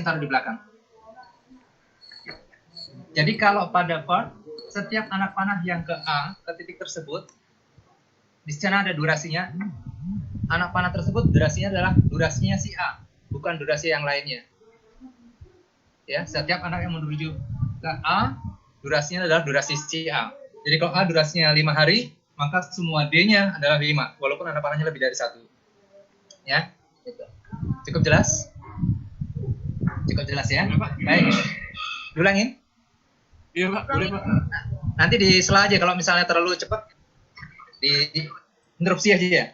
sini taruh di belakang. Jadi kalau pada part, setiap anak panah yang ke A, ke titik tersebut, di sana ada durasinya. Anak panah tersebut durasinya adalah durasinya si A, bukan durasi yang lainnya. Ya, setiap anak yang menuju ke A, durasinya adalah durasi si A. Jadi kalau A durasinya 5 hari, maka semua D-nya adalah 5, walaupun anak panahnya lebih dari 1. Ya, gitu. Cukup jelas? Cukup jelas ya? Baik. Diulangin? Iya Pak, boleh Pak. Nanti di sela aja kalau misalnya terlalu cepat, di interupsi aja ya.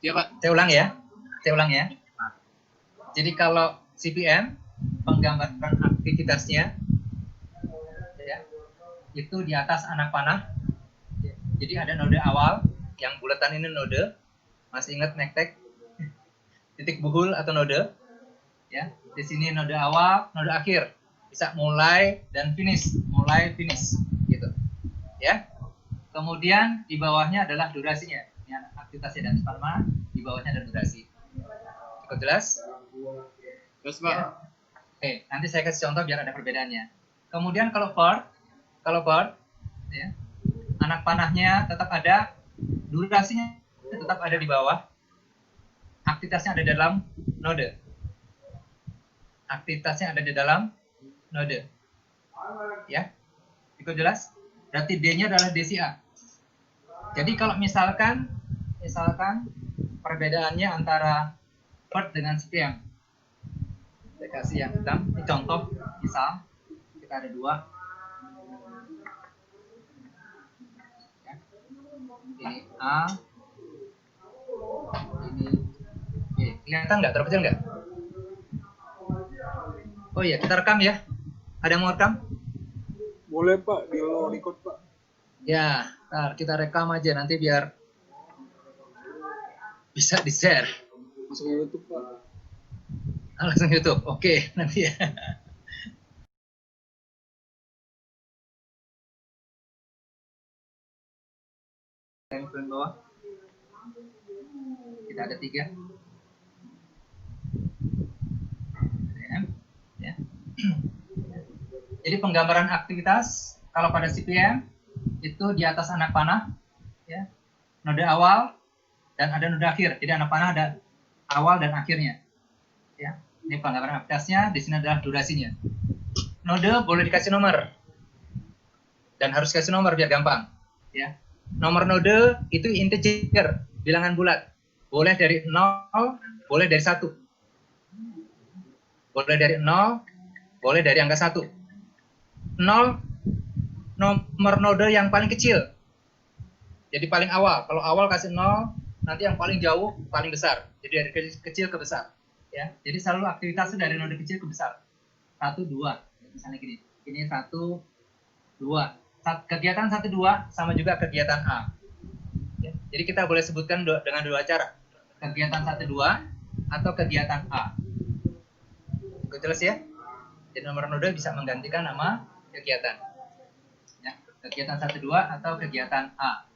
Iya Pak. Saya ulang ya. Jadi kalau CPM, penggambaran aktivitasnya, ya, itu di atas anak panah. Jadi ada node awal, yang bulatan ini node, masih ingat nektek, titik buhul atau node, ya. Di sini node awal, node akhir, bisa mulai dan finish, gitu, ya. Kemudian di bawahnya adalah durasinya, ini aktivitasnya dan sperma, di bawahnya ada durasi. Cukup jelas? Terus Pak. Ya. Oke, nanti saya kasih contoh biar ada perbedaannya. Kemudian kalau part, ya, anak panahnya tetap ada, durasinya tetap ada di bawah, aktivitasnya ada dalam node. Ya, cukup jelas? Berarti D-nya adalah DCA. Jadi kalau misalkan perbedaannya antara part dengan CPM. Saya kasih yang hitam. Ini contoh, misal kita ada 2. Ya. Ini A, ini B. Kelihatan nggak? Terkecil nggak? Oh iya, kita rekam ya. Ada yang mau rekam? Boleh Pak, di lo record Pak. Ya, ntar kita rekam aja nanti biar bisa di-share. Masuk ke YouTube Pak. Langsung YouTube. Oke, nanti ya. Yang paling bawah. Kita ada 3. Ya. Jadi penggambaran aktivitas kalau pada CPM itu di atas anak panah, ya, node awal dan ada node akhir. Jadi anak panah ada awal dan akhirnya. Ya, ini penggambaran aktivitasnya. Di sini adalah durasinya. Node boleh dikasih nomor dan harus kasih nomor biar gampang. Ya, nomor node itu integer, bilangan bulat. Boleh dari 0, boleh dari 1. Boleh dari 0, boleh dari angka 1. 0 nomor node yang paling kecil. Jadi paling awal. Kalau awal kasih 0, nanti yang paling jauh paling besar. Jadi dari kecil ke besar. Ya. Jadi selalu aktivitasnya dari node kecil ke besar. 1, 2. Misalnya gini. Ini 1, 2. Kegiatan 1, 2 sama juga kegiatan A. Ya. Jadi kita boleh sebutkan dengan 2 cara. Kegiatan 1, 2 atau kegiatan A. Cukup jelas ya? Jadi nomor node bisa menggantikan nama kegiatan. Ya, kegiatan 1, 2 atau kegiatan A.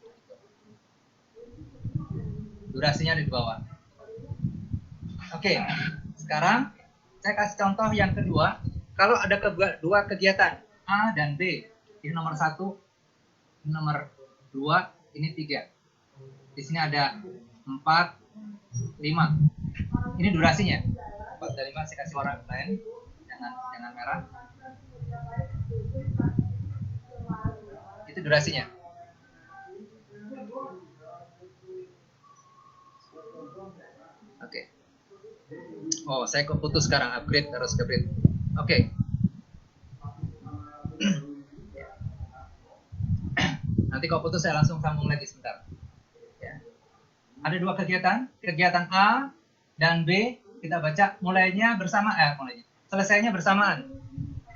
Durasinya di bawah. Oke, sekarang saya kasih contoh yang kedua. Kalau ada dua kegiatan A dan B, ini nomor 1, ini nomor 2, ini 3. Di sini ada 4, 5. Ini durasinya. 4 dan 5 saya kasih warna lain, jangan merah. Itu durasinya. Oke. Oh, saya kok putus sekarang, harus upgrade. Oke. Nanti kalau putus saya langsung sambung lagi sebentar. Ya. Ada 2 kegiatan A dan B. Kita baca mulainya bersamaan, selesainya bersamaan.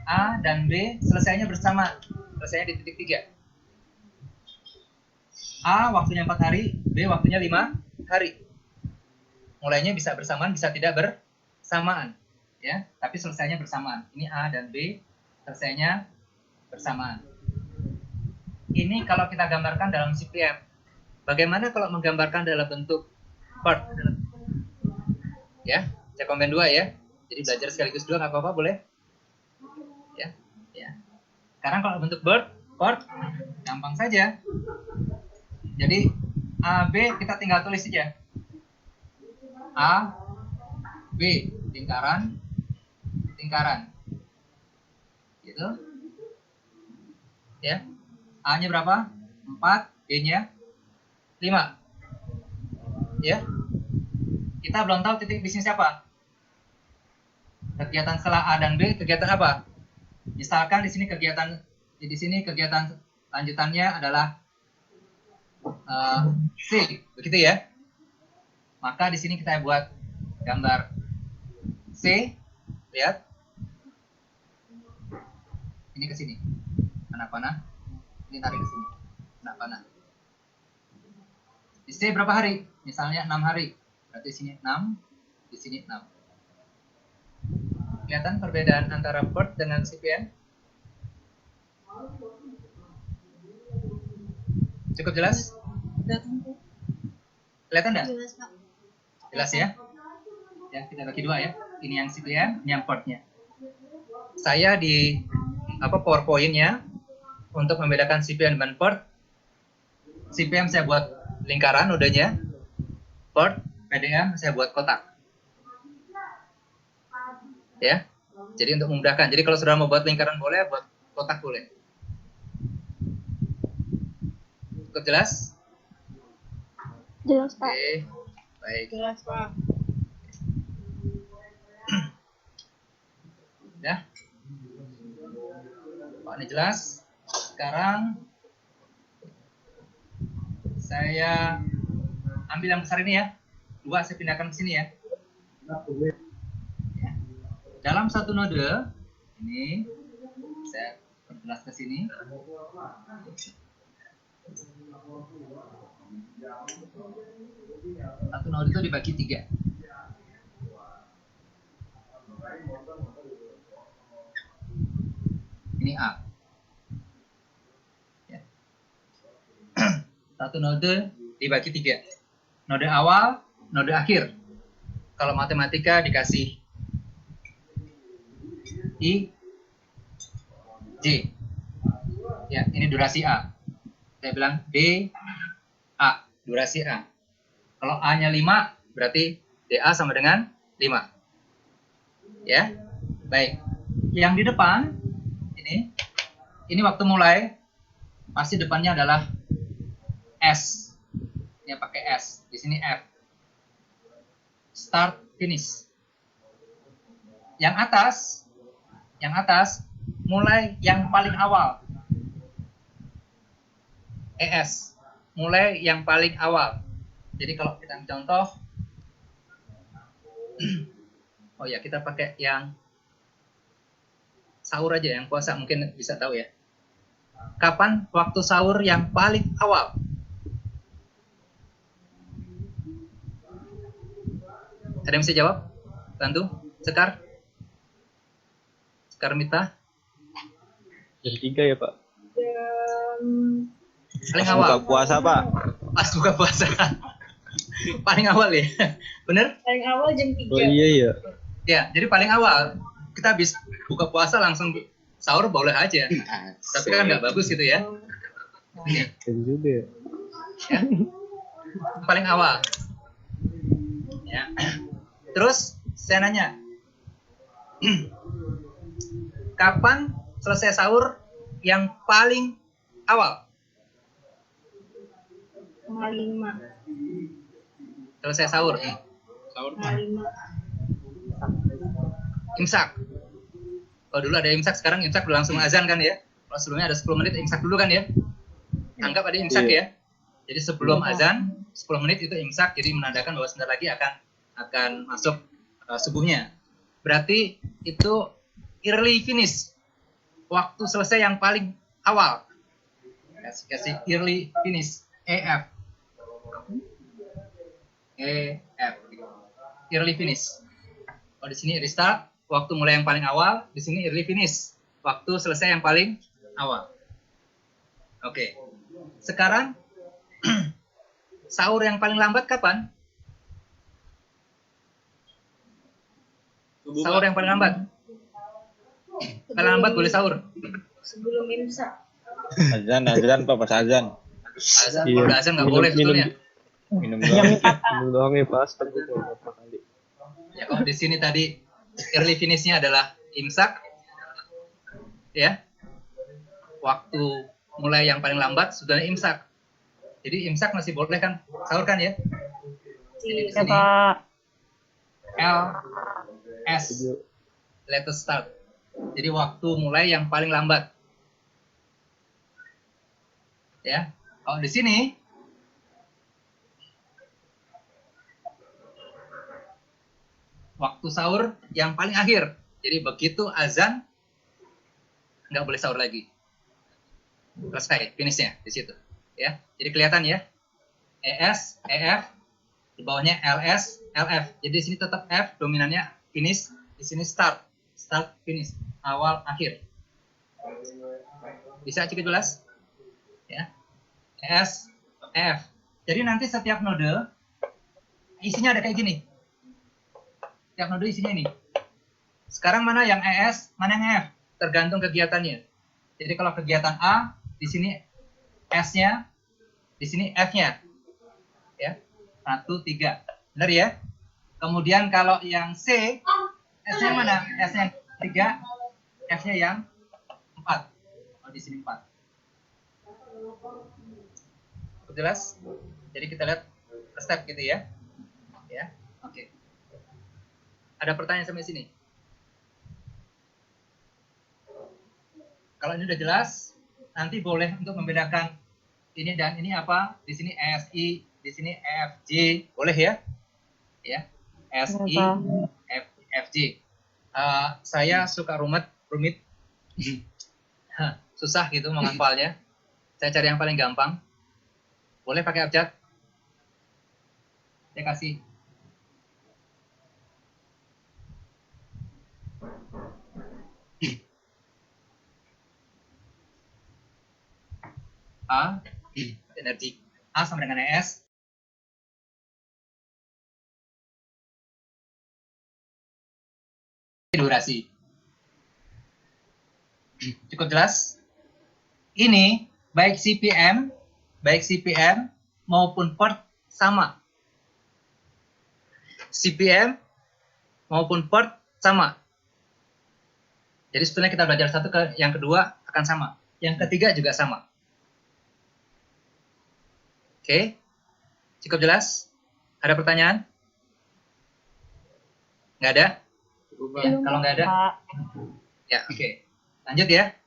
A dan B selesainya bersamaan. Selesainya di titik 3. A waktunya 4 hari, B waktunya 5 hari. Mulainya bisa bersamaan, bisa tidak bersamaan, ya. Tapi selesainya bersamaan. Ini A dan B selesainya bersamaan. Ini kalau kita gambarkan dalam CPM. Bagaimana kalau menggambarkan dalam bentuk part? Ya, saya komen 2 ya. Jadi Jadi belajar sekaligus dua nggak apa-apa, boleh? Ya, ya. Sekarang kalau bentuk bird, chord, gampang saja. Jadi A, B kita tinggal tulis saja. A, B, lingkaran, lingkaran. Gitu. Ya. A-nya berapa? 4, B-nya 5. Ya. Kita belum tahu titik bisnis apa. Kegiatan setelah A dan B, kegiatan apa? Misalkan di sini kegiatan lanjutannya adalah C, begitu ya. Maka di sini kita buat gambar C, lihat. Ini ke sini. Panah-panah. Ini tarik ke sini. Panah-panah. Di C berapa hari? Misalnya 6 hari. Berarti di sini 6, di sini 6. Kelihatan perbedaan antara bird dengan CPM? Cukup jelas? Kelihatan enggak? Jelas, Pak. Jelas ya? Ya, kita bagi dua ya. Ini yang CPM, ini yang birdnya. Saya di PowerPoint-nya untuk membedakan CPM dan bird. CPM saya buat lingkaran nodenya. Bird, PDM saya buat kotak. Ya. Jadi untuk memudahkan. Jadi kalau saudara mau buat lingkaran boleh, buat kotak boleh. Cukup jelas? Jelas, Pak. Oke. Baik. Jelas, Pak. Ya. Pak, ini jelas. Sekarang saya ambil yang besar ini ya. 2 saya pindahkan ke sini ya. Ya. Dalam satu node ini saya perjelas ke sini. Satu node itu dibagi 3. Ini A. Ya. Satu node dibagi 3. Node awal, node akhir. Kalau matematika dikasih I, J. Ya, ini durasi A. Saya bilang D, A, durasi A. Kalau A-nya 5, berarti DA sama dengan 5. Ya, baik. Yang di depan, ini waktu mulai, pasti depannya adalah S. Ini pakai S. Di sini F. Start, finish. Yang atas, mulai yang paling awal. ES. Mulai yang paling awal. Jadi kalau kita contoh, oh ya kita pakai yang sahur aja, yang puasa mungkin bisa tahu ya. Kapan waktu sahur yang paling awal? Ada yang bisa jawab? Bantu? Sekar Mita? Jam 3 ya, Pak. Paling Pas awal. buka puasa, Pak. Pas buka puasa. Paling awal ya. Bener? Paling awal jam 3. Oh iya ya. Ya, jadi paling awal. Kita habis buka puasa langsung sahur boleh aja. Tapi kan nggak bagus gitu ya. Jam juga. Ya. Paling awal. Ya. Terus saya nanya. Kapan selesai sahur yang paling awal? Setengah 5. Selesai sahur. Sahur Setengah Pak. 5. Imsak. Kalau dulu ada imsak, sekarang imsak berlangsung azan kan ya. Kalau sebelumnya ada 10 menit imsak dulu kan ya. Anggap ada imsak ya. Jadi sebelum azan 10 menit itu imsak, jadi menandakan bahwa sebentar lagi akan masuk subuhnya. Berarti itu early finish. Waktu selesai yang paling awal. Kasih early finish. EF. Early finish. Oh di sini restart, waktu mulai yang paling awal, di sini early finish, waktu selesai yang paling awal. Oke. Sekarang sahur yang paling lambat kapan? Subuh, Sahur Pak. yang paling lambat. Paling lambat boleh sahur. Sebelum imsak. Azan Pak, pas azan. Azan, Iya. kalau udah azan nggak boleh sebetulnya. Minum doang. Minum doang ya pas gitu beberapa kali. Ya kalau di sini tadi early finish-nya adalah imsak, ya. Waktu mulai yang paling lambat sudah imsak. Jadi imsak masih boleh kan sahur kan ya? Jadi di sini L S latest start. Jadi waktu mulai yang paling lambat. Ya. Kalau di sini waktu sahur yang paling akhir. Jadi begitu azan nggak boleh sahur lagi. Selesai finishnya di situ. Ya. Jadi kelihatan ya. ES, EF, di bawahnya LS, LF. Jadi di sini tetap F dominannya finish, di sini start, start finish, awal akhir. Bisa cukup jelas? Ya. ES, EF. Jadi nanti setiap node isinya ada kayak gini. Setiap node isinya ini. Sekarang mana yang ES, mana yang EF? Tergantung kegiatannya. Jadi kalau kegiatan A, di sini S-nya, di sini F-nya. Ya. 1, 3. Benar ya? Kemudian kalau yang C, S-nya mana? S-nya 3, F-nya yang 4. Oh, di sini 4. Jelas? Jadi kita lihat per step gitu ya. Ya. Oke. Ada pertanyaan sampai sini? Kalau ini udah jelas, nanti boleh untuk membedakan ini dan ini apa? Di sini SI, di sini FJ, boleh ya? Ya, SI, FJ. Saya suka rumit, susah gitu menghafalnya. Saya cari yang paling gampang. Boleh pakai abjad? Saya kasih. A, energi A sama dengan ES. Durasi. Cukup jelas? Ini baik CPM maupun port sama. CPM maupun port sama. Jadi sebetulnya kita belajar satu ke yang kedua akan sama. Yang ketiga juga sama. Oke, cukup jelas? Ada pertanyaan? Nggak ada? Ya, kalau nggak ada, ya oke. Lanjut ya.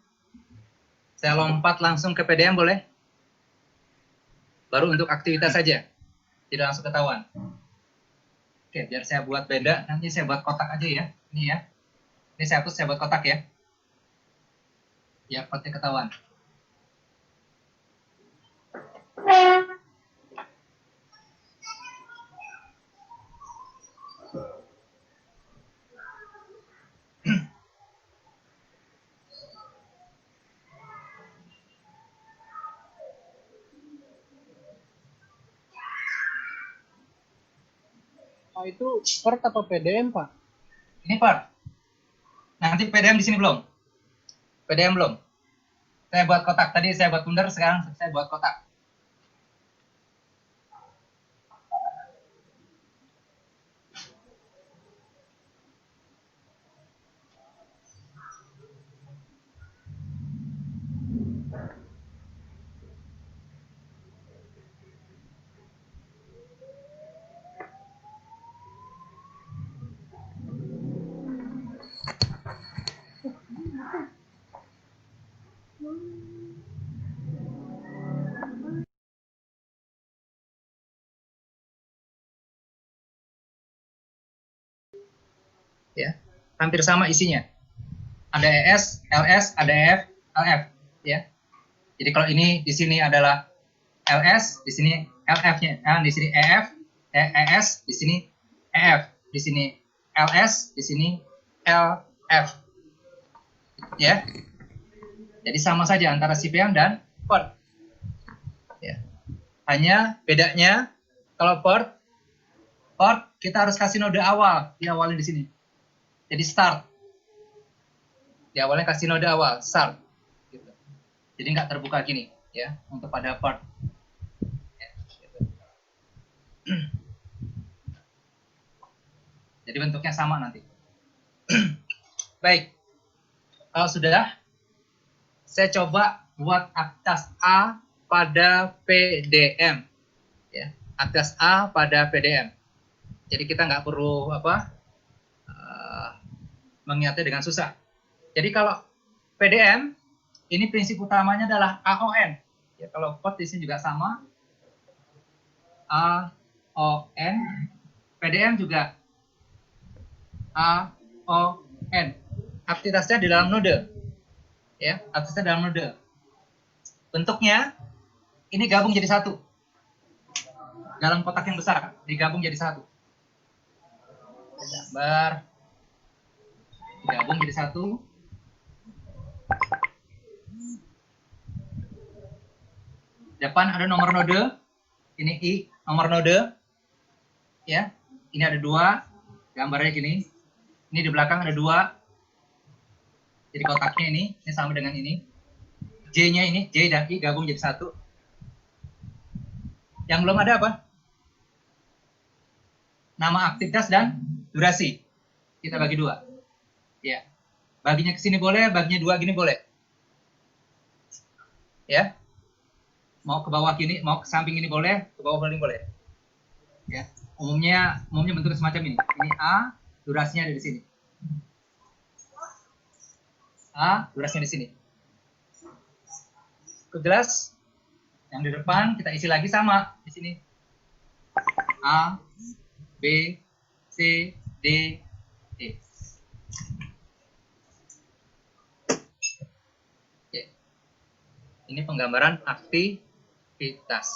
Saya lompat langsung ke PDM boleh? Baru untuk aktivitas saja, tidak langsung ketahuan. Oke, biar saya buat beda, nanti saya buat kotak aja ya. Ini ya. Ini saya hapus, saya buat kotak ya. Ya, kotak ketahuan. Pak itu port apa PDM Pak? Ini part. Nanti PDM di sini belum? PDM belum? Saya buat kotak. Tadi saya buat bundar, sekarang saya buat kotak. Ya, hampir sama isinya. Ada ES, LS, ada EF, LF, ya. Jadi kalau ini di sini adalah LS, di sini LF-nya, di sini EF, ES, di sini EF, di sini LS, di sini LF. Ya. Jadi sama saja antara CPM dan port. Ya. Hanya bedanya kalau port kita harus kasih node awal, diawalin di sini. Jadi start. Di awalnya kasih node awal, start. Gitu. Jadi nggak terbuka gini, ya, untuk pada part. Ya, gitu. Jadi bentuknya sama nanti. Baik. Kalau sudah, saya coba buat aktivitas A pada PDM. Ya, aktivitas A pada PDM. Jadi kita nggak perlu mengingatnya dengan susah. Jadi kalau PDM, ini prinsip utamanya adalah AON. Ya, kalau code di sini juga sama. AON. PDM juga AON. Aktivitasnya di dalam node. Ya, aktivitasnya dalam node. Bentuknya, ini gabung jadi satu. Dalam kotak yang besar, digabung jadi satu. Gambar. Digabung jadi satu. Depan ada nomor node. Ini I, nomor node. Ya, ini ada 2. Gambarnya gini. Ini di belakang ada 2. Jadi kotaknya ini sama dengan ini. J-nya ini, J dan I gabung jadi satu. Yang belum ada apa? Nama aktivitas dan durasi. Kita bagi 2. Ya. Baginya ke sini boleh, baginya 2 gini boleh. Ya. Mau ke bawah gini, mau ke samping ini boleh, ke bawah ini boleh. Ya. Umumnya bentuknya semacam ini. Ini A, durasinya ada di sini. A, durasinya di sini. Jelas? Yang di depan kita isi lagi sama di sini. A, B, C, D, E. Oke. Ini penggambaran aktivitas.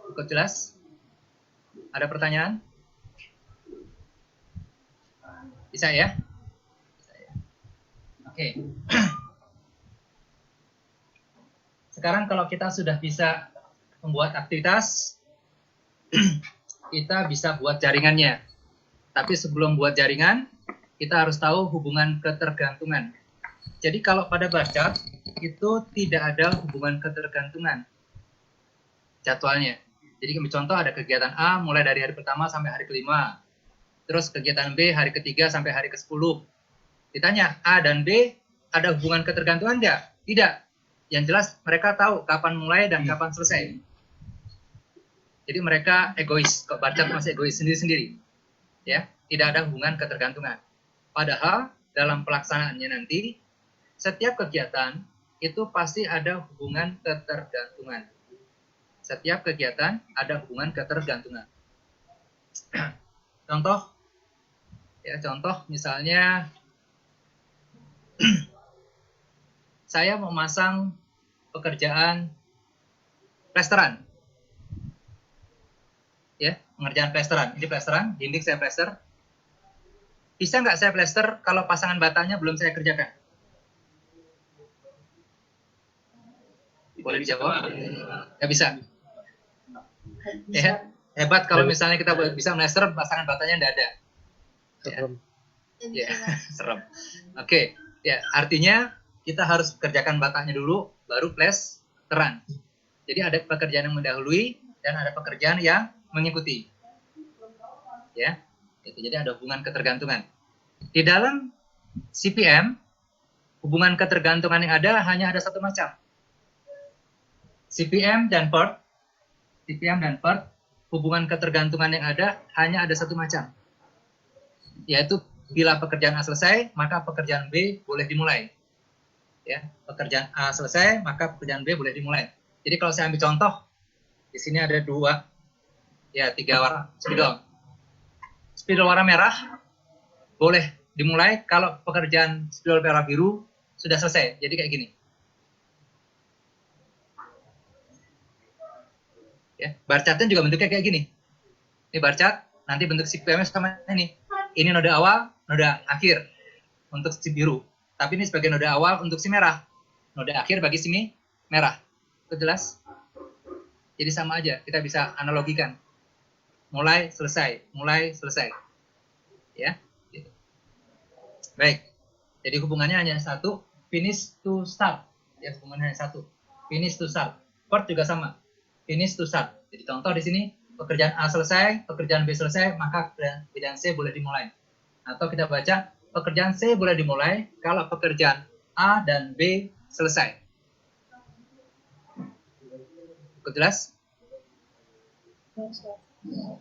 Cukup jelas? Ada pertanyaan? Bisa ya? Bisa ya. Oke. Sekarang kalau kita sudah bisa membuat aktivitas, kita bisa buat jaringannya. Tapi sebelum buat jaringan, kita harus tahu hubungan ketergantungan. Jadi kalau pada bar chart, itu tidak ada hubungan ketergantungan jadwalnya. Jadi contoh ada kegiatan A mulai dari hari pertama sampai hari kelima. Terus kegiatan B hari ketiga sampai hari ke-10. Ditanya, A dan B ada hubungan ketergantungan enggak? Tidak. Yang jelas mereka tahu kapan mulai dan kapan selesai. Jadi mereka egois, kok bar chart masih egois sendiri-sendiri. Ya, tidak ada hubungan ketergantungan. Padahal dalam pelaksanaannya nanti setiap kegiatan itu pasti ada hubungan ketergantungan. Setiap kegiatan ada hubungan ketergantungan. Contoh misalnya saya memasang pekerjaan plesteran. Ya, pengerjaan plesteran. Ini plesteran, dinding saya plester. Bisa nggak saya plester kalau pasangan batanya belum saya kerjakan? Boleh dijawab? Nggak bisa. Ya, hebat kalau misalnya kita bisa plester pasangan batanya nggak ada. Serem. Ya, serem. Oke, ya artinya kita harus kerjakan batanya dulu, baru plesteran. Jadi ada pekerjaan yang mendahului dan ada pekerjaan yang mengikuti. Ya, itu jadi ada hubungan ketergantungan. Di dalam CPM, hubungan ketergantungan yang ada hanya ada satu macam. CPM dan PERT, hubungan ketergantungan yang ada hanya ada satu macam. Yaitu bila pekerjaan A selesai, maka pekerjaan B boleh dimulai. Ya, pekerjaan A selesai, maka pekerjaan B boleh dimulai. Jadi kalau saya ambil contoh, di sini ada 3 warna spidol. Spidol warna merah boleh dimulai kalau pekerjaan spidol merah biru sudah selesai. Jadi kayak gini. Ya, bar chartnya juga bentuknya kayak gini. Ini bar chart, nanti bentuk CPM sama ini. Ini node awal, node akhir untuk si biru. Tapi ini sebagai node awal untuk si merah. Node akhir bagi si merah. Itu jelas? Jadi sama aja, kita bisa analogikan. Mulai, selesai. Ya, Baik. Jadi hubungannya hanya satu, finish to start. Ya, hubungannya hanya satu, finish to start. Verb juga sama, finish to start. Jadi contoh di sini, pekerjaan A selesai, pekerjaan B selesai, maka pekerjaan C boleh dimulai. Atau kita baca, pekerjaan C boleh dimulai kalau pekerjaan A dan B selesai. Cukup jelas?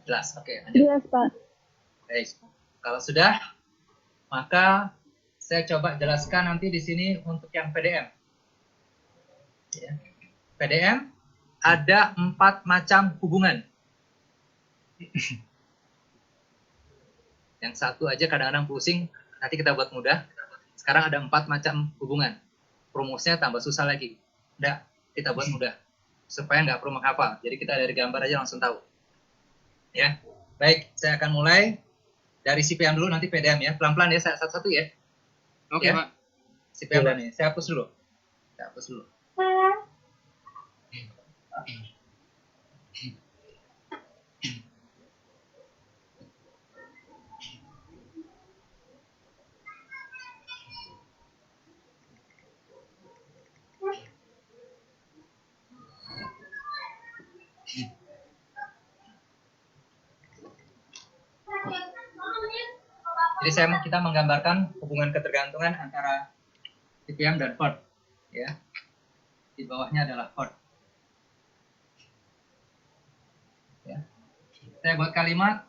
Jelas, oke. Lanjut. Jelas, Pak. Baik. Kalau sudah, maka saya coba jelaskan nanti di sini untuk yang PDM. Ya. PDM ada 4 macam hubungan. Yang satu aja kadang-kadang pusing, nanti kita buat mudah. Sekarang ada 4 macam hubungan. Rumusnya tambah susah lagi. Udah, kita buat mudah. Supaya nggak perlu menghafal. Jadi kita dari gambar aja langsung tahu. Ya, baik. Saya akan mulai dari CPM dulu, nanti PDM ya. Pelan-pelan ya, satu-satu ya. Oke, Ya. Pak. CPM dulu nih. Saya hapus dulu. Saya hapus dulu. Jadi kita menggambarkan hubungan ketergantungan antara CPM dan verb. Ya. Di bawahnya adalah verb. Ya. Saya buat kalimat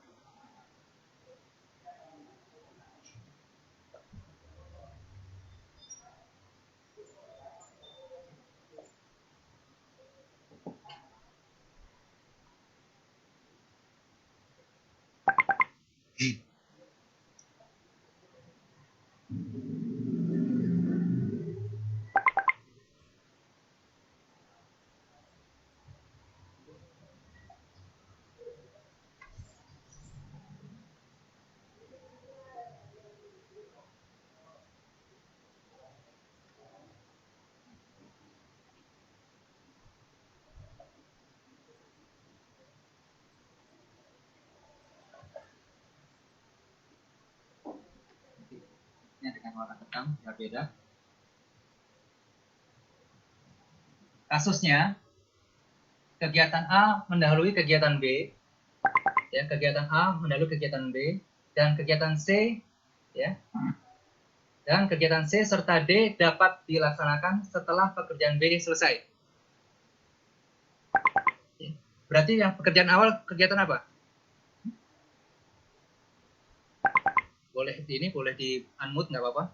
dengan warna hitam, berbeda. Kasusnya, kegiatan A mendahului kegiatan B, ya, kegiatan A mendahului kegiatan B, dan kegiatan C, ya, dan kegiatan C serta D dapat dilaksanakan setelah pekerjaan B selesai. Berarti yang pekerjaan awal kegiatan apa? Boleh di unmute nggak apa-apa.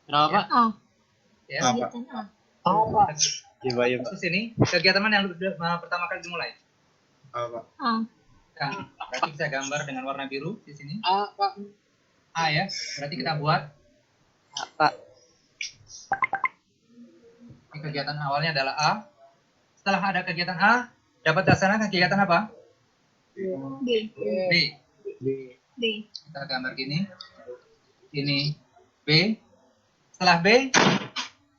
Kenapa, Pak? Ah, Ya. Apa? Coba yuk, Pak. Terus ini kegiatan mana yang pertama kali dimulai? Apa? ah. Nah, berarti bisa gambar dengan warna biru di sini. A, Pak. A ya. Berarti kita buat Pak. ini kegiatan awalnya adalah A. Setelah ada kegiatan A, dapat dilaksanakan kegiatan apa? B. B. B. Kita gambar gini. Ini B. Setelah B,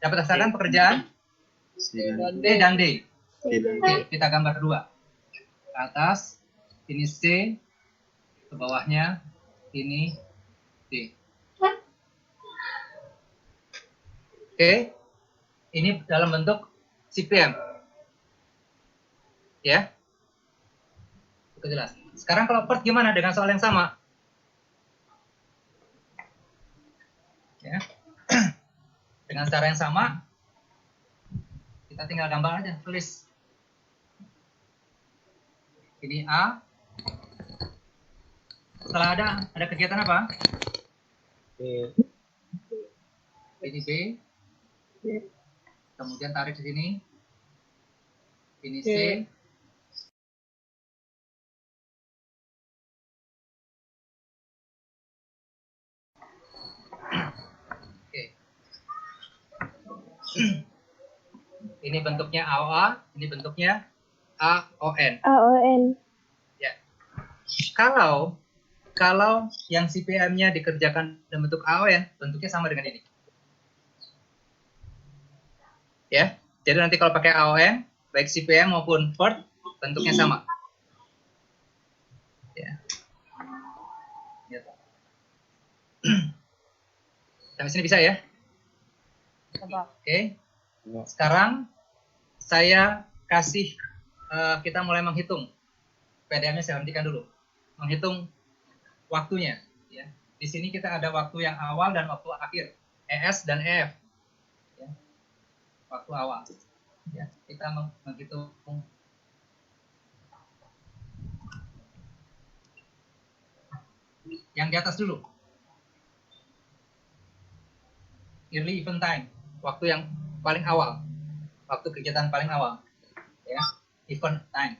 dapat dilaksanakan pekerjaan D dan D. Oke, kita gambar kedua. Ke atas, ini C. Ke bawahnya, ini D. Oke. Ini dalam bentuk CPM. Ya. Itu jelas. Sekarang kalau part gimana dengan soal yang sama? Ya. Dengan cara yang sama, kita tinggal gambar aja, tulis. Ini A. Setelah ada kegiatan apa? Ini B. Kemudian tarik di sini. Ini C. Oke. Ini bentuknya AOA, ini bentuknya AON. AON. Ya. Kalau yang CPM-nya dikerjakan dalam bentuk AON, bentuknya sama dengan ini. Ya. Jadi nanti kalau pakai AON, baik CPM maupun Word, bentuknya sama. Ya. Lihat. Sampai sini bisa ya? Oke. Sekarang saya kasih kita mulai menghitung. PDM-nya saya hentikan dulu. Menghitung waktunya. Ya. Di sini kita ada waktu yang awal dan waktu akhir. ES dan EF. Ya. Waktu awal. Ya. Kita menghitung yang di atas dulu. Early event time, waktu yang paling awal, waktu kegiatan paling awal, ya, event time.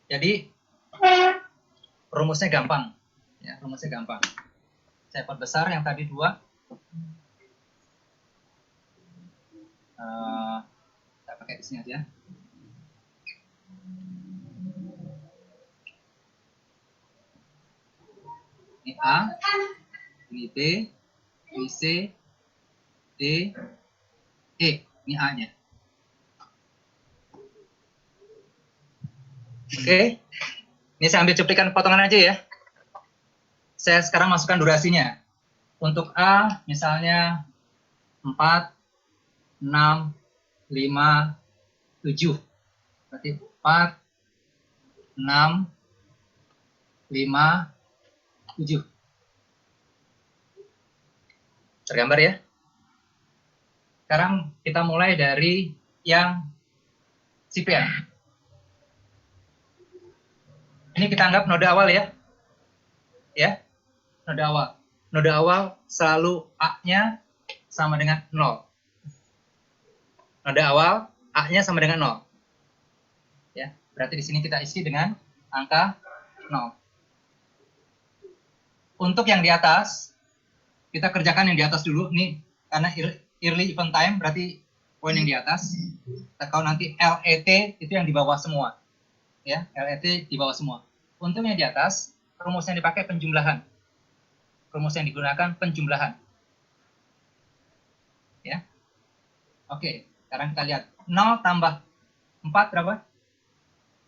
Jadi rumusnya gampang, ya, rumusnya gampang. Saya perbesar yang tadi 2. Saya pakai di sini aja. Ini A, ini B, ini C, D, E. Ini A-nya. Oke. Ini saya ambil cuplikan potongan aja ya. Saya sekarang masukkan durasinya. Untuk A, misalnya 4, 6, 5, 7. Berarti 4, 6, 5, 7. Tergambar ya? Sekarang kita mulai dari yang CPM. Ini kita anggap node awal ya. Ya, node awal. Node awal selalu A-nya sama dengan 0. Node awal A-nya sama dengan 0. Ya, berarti di sini kita isi dengan angka 0. Untuk yang di atas, kita kerjakan yang di atas dulu. Nih, karena early event time, berarti poin yang di atas. Kalau nanti LET itu yang di bawah semua. Ya, LET di bawah semua. Untuk yang di atas, rumus yang dipakai penjumlahan. Rumus yang digunakan penjumlahan. Ya. Oke, sekarang kita lihat. 0 tambah 4 berapa?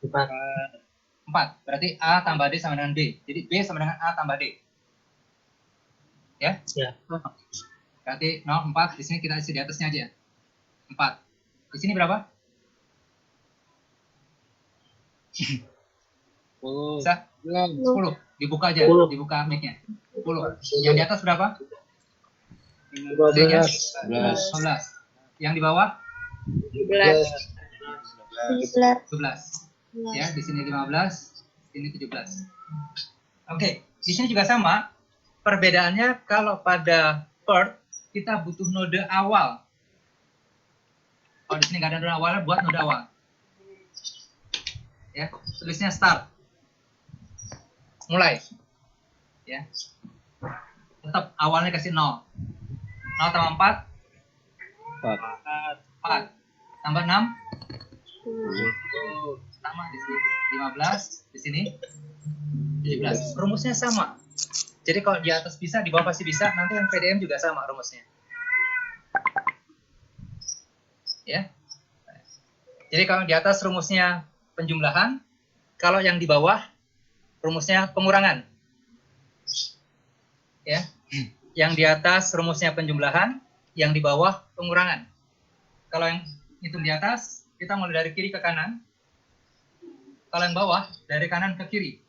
4. Berarti A tambah D sama dengan B. Jadi B sama dengan A tambah D. Ya? Ya. Berarti 0, 4. Di sini kita isi di atasnya aja. 4. Di sini berapa? 10. Bisa? 10. Dibuka aja. 10. Dibuka mic-nya. 10. Yang di atas berapa? 12. 12. Yang di bawah? 17. 12. Ya, di sini 15. Di sini 17. Oke. Di sini juga sama. Perbedaannya kalau pada PERT kita butuh node awal. Kalau di sini nggak ada node awalnya, buat node awal. Ya, tulisnya start. Mulai. Ya. Tetap awalnya kasih 0. 0 tambah 4. 4. Tambah 6. Sama di sini 15, di sini 17. Rumusnya sama. Jadi kalau di atas bisa, di bawah pasti bisa. Nanti yang PDM juga sama rumusnya. Ya. Jadi kalau di atas rumusnya penjumlahan, kalau yang di bawah rumusnya pengurangan. Ya. Yang di atas rumusnya penjumlahan, yang di bawah pengurangan. Kalau yang hitung di atas, kita mulai dari kiri ke kanan. Kalau yang bawah, dari kanan ke kiri.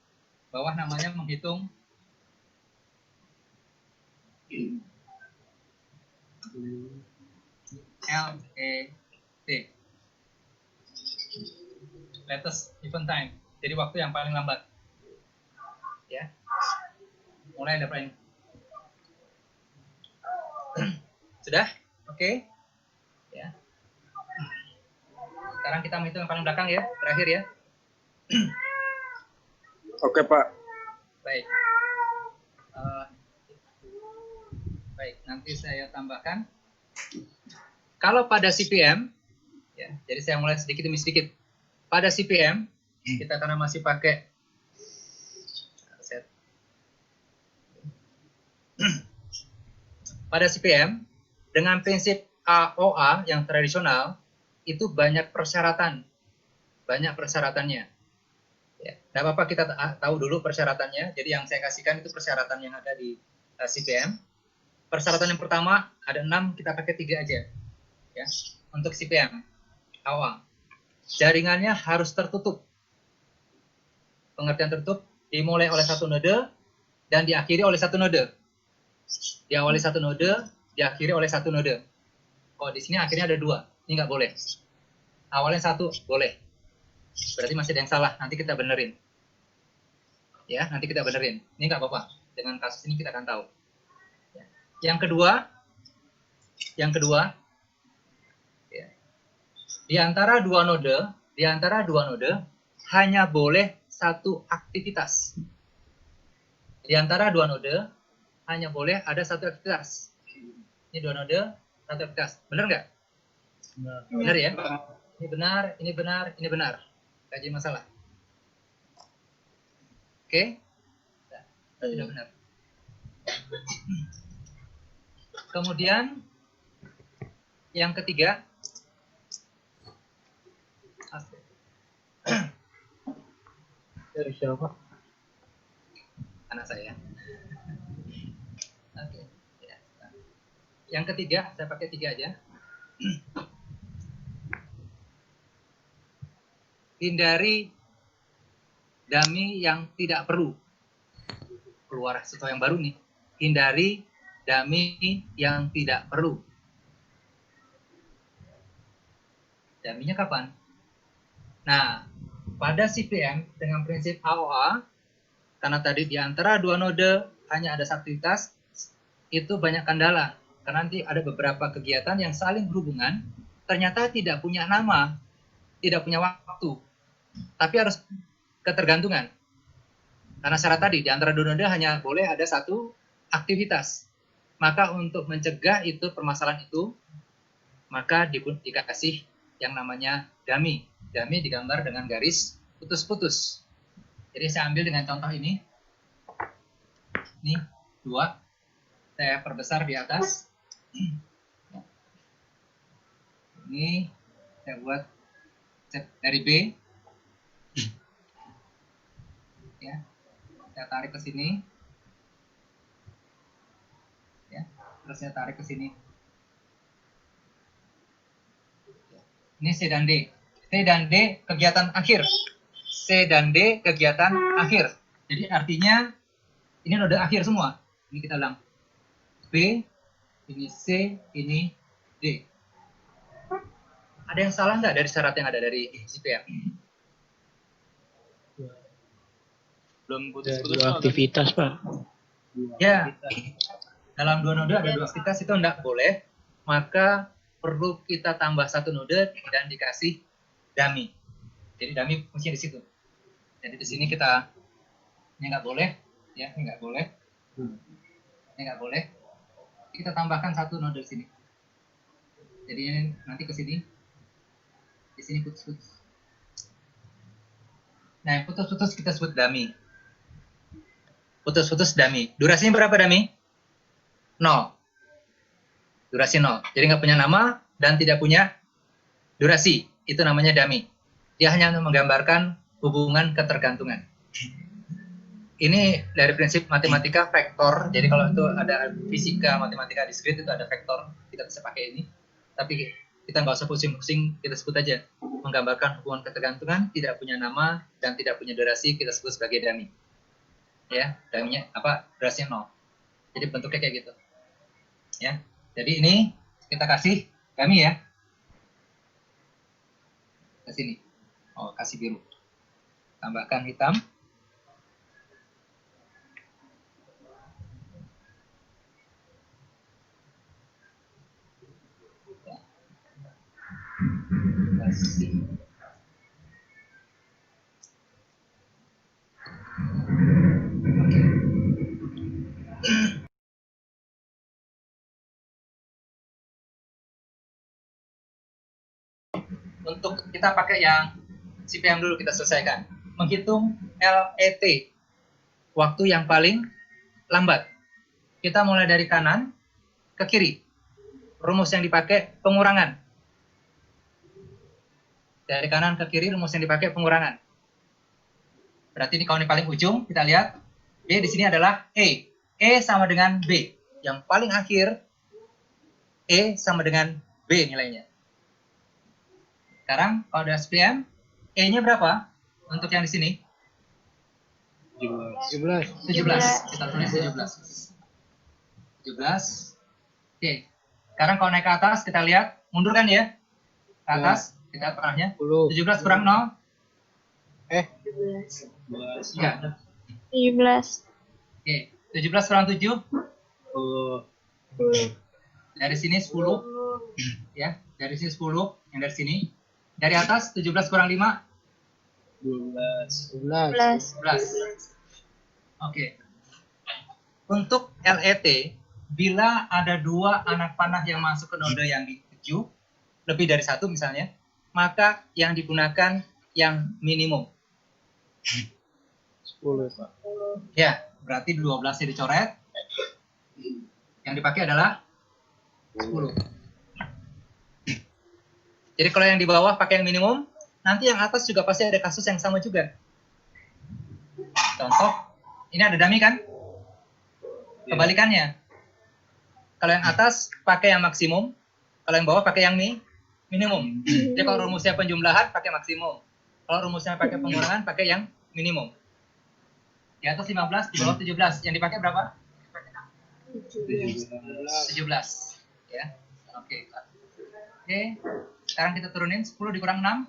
Bawah namanya menghitung LET. Latest event time. Jadi waktu yang paling lambat. Ya. Mulai ada paling. Sudah? Oke. Ya. Sekarang kita menghitung yang paling belakang ya, terakhir ya. Oke, Pak. Baik. Baik, nanti saya tambahkan. Kalau pada CPM, ya, jadi saya mulai sedikit demi sedikit. Pada CPM, kita karena masih pakai set. Pada CPM, dengan prinsip AOA yang tradisional, itu banyak persyaratan. Banyak persyaratannya. Ya, Nggak apa-apa, kita tahu dulu persyaratannya. Jadi yang saya kasihkan itu persyaratan yang ada di CPM. Persyaratan yang pertama ada 6, kita pakai 3 aja. Ya, untuk CPM awal. Jaringannya harus tertutup. Pengertian tertutup dimulai oleh satu node dan diakhiri oleh satu node. Diawali satu node, diakhiri oleh satu node. Kalau di sini akhirnya ada 2, ini nggak boleh. Awalnya 1 boleh. Berarti masih ada yang salah, nanti kita benerin. Ya, nanti kita benerin. Ini nggak apa-apa. Dengan kasus ini kita akan tahu. Yang kedua, ya, di antara dua node hanya boleh satu aktivitas. Di antara dua node hanya boleh ada satu aktivitas. Ini dua node, satu aktivitas. Benar nggak? Benar ya? Ini benar, ini benar, ini benar. Nggak jadi masalah. Oke? Sudah benar. Kemudian yang ketiga, Dari siapa? anak saya. Oke. Ya. Yang ketiga, saya pakai 3 aja. Hindari dummy yang tidak perlu. Keluar sesuatu yang baru nih. Hindari dummy yang tidak perlu. Dummy-nya kapan? Nah, pada CPM dengan prinsip AOA, karena tadi di antara dua node hanya ada satu aktivitas, itu banyak kendala. Karena nanti ada beberapa kegiatan yang saling berhubungan, ternyata tidak punya nama, tidak punya waktu, tapi harus ketergantungan. Karena syarat tadi, di antara dua node hanya boleh ada satu aktivitas. Maka untuk mencegah itu permasalahan itu, maka dikasih yang namanya dummy. Dummy digambar dengan garis putus-putus. Jadi saya ambil dengan contoh ini. Ini 2. Saya perbesar di atas. Ini saya buat dari B. Ya. Saya tarik ke sini. Ya. Terus saya tarik ke sini. Ini C dan D. C dan D kegiatan akhir. C dan D kegiatan akhir. Jadi artinya ini node akhir semua. Ini kita ulang. B, ini C, ini D. Ada yang salah nggak dari syarat yang ada dari CPM? Belum Ada putus-putus. dua aktivitas, Pak. Ya. Dalam dua node ada 2 aktivitas, itu nggak boleh. Maka perlu kita tambah satu node dan dikasih dummy. Jadi dummy fungsinya di situ. Jadi di sini kita ini nggak boleh, ya ini nggak boleh, ini nggak boleh. Kita tambahkan satu node di sini. Jadi ini nanti ke sini, di sini putus-putus. Nah yang putus-putus kita sebut dummy. Putus-putus dummy. Durasinya berapa dummy? 0. Durasi 0. Jadi nggak punya nama dan tidak punya durasi. Itu namanya dummy. Dia hanya menggambarkan hubungan ketergantungan. Ini dari prinsip matematika vektor. Jadi kalau itu ada fisika, matematika diskrit itu ada vektor. Kita bisa pakai ini. Tapi kita nggak usah pusing-pusing. Kita sebut aja. Menggambarkan hubungan ketergantungan, tidak punya nama dan tidak punya durasi. Kita sebut sebagai dummy. Ya, dummy-nya apa? Durasinya 0. Jadi bentuknya kayak gitu. Ya. Jadi ini kita kasih dummy ya. Ke sini. Oh, kasih biru. Tambahkan hitam. Ya. Kasih. Oke. Untuk kita pakai yang CPM dulu kita selesaikan. Menghitung LET, waktu yang paling lambat. Kita mulai dari kanan ke kiri. Rumus yang dipakai pengurangan. Dari kanan ke kiri rumus yang dipakai pengurangan. Berarti ini kalau ini paling ujung, kita lihat B di sini adalah E. E sama dengan B. Yang paling akhir E sama dengan B nilainya. Sekarang kalau ada SPM, E-nya berapa untuk yang di sini? 17. 17. Kita tulis 17. 17. Oke. Sekarang kalau naik ke atas, kita lihat. Mundur kan ya? Ke atas, kita lihat panahnya. 10. 17 kurang 0. 17. Enggak. 17. Oke. 17 kurang 7. 10. Dari sini 10. Ya. Dari sini 10. Yang dari sini. Dari atas, 17 kurang 5. 12. 11. 11. Oke. Untuk LET, bila ada dua anak panah yang masuk ke node yang dituju, lebih dari satu misalnya, maka yang digunakan yang minimum. 10 Pak. Ya, berarti 12-nya dicoret. Yang dipakai adalah 10. Jadi kalau yang di bawah pakai yang minimum, nanti yang atas juga pasti ada kasus yang sama juga. Contoh, ini ada dummy kan? Kebalikannya. Kalau yang atas pakai yang maksimum, kalau yang bawah pakai yang minimum. Jadi kalau rumusnya penjumlahan pakai maksimum. Kalau rumusnya pakai pengurangan pakai yang minimum. Di atas 15, di bawah 17. Yang dipakai berapa? 17. Ya. Oke. Oke. Sekarang kita turunin 10 dikurang 6.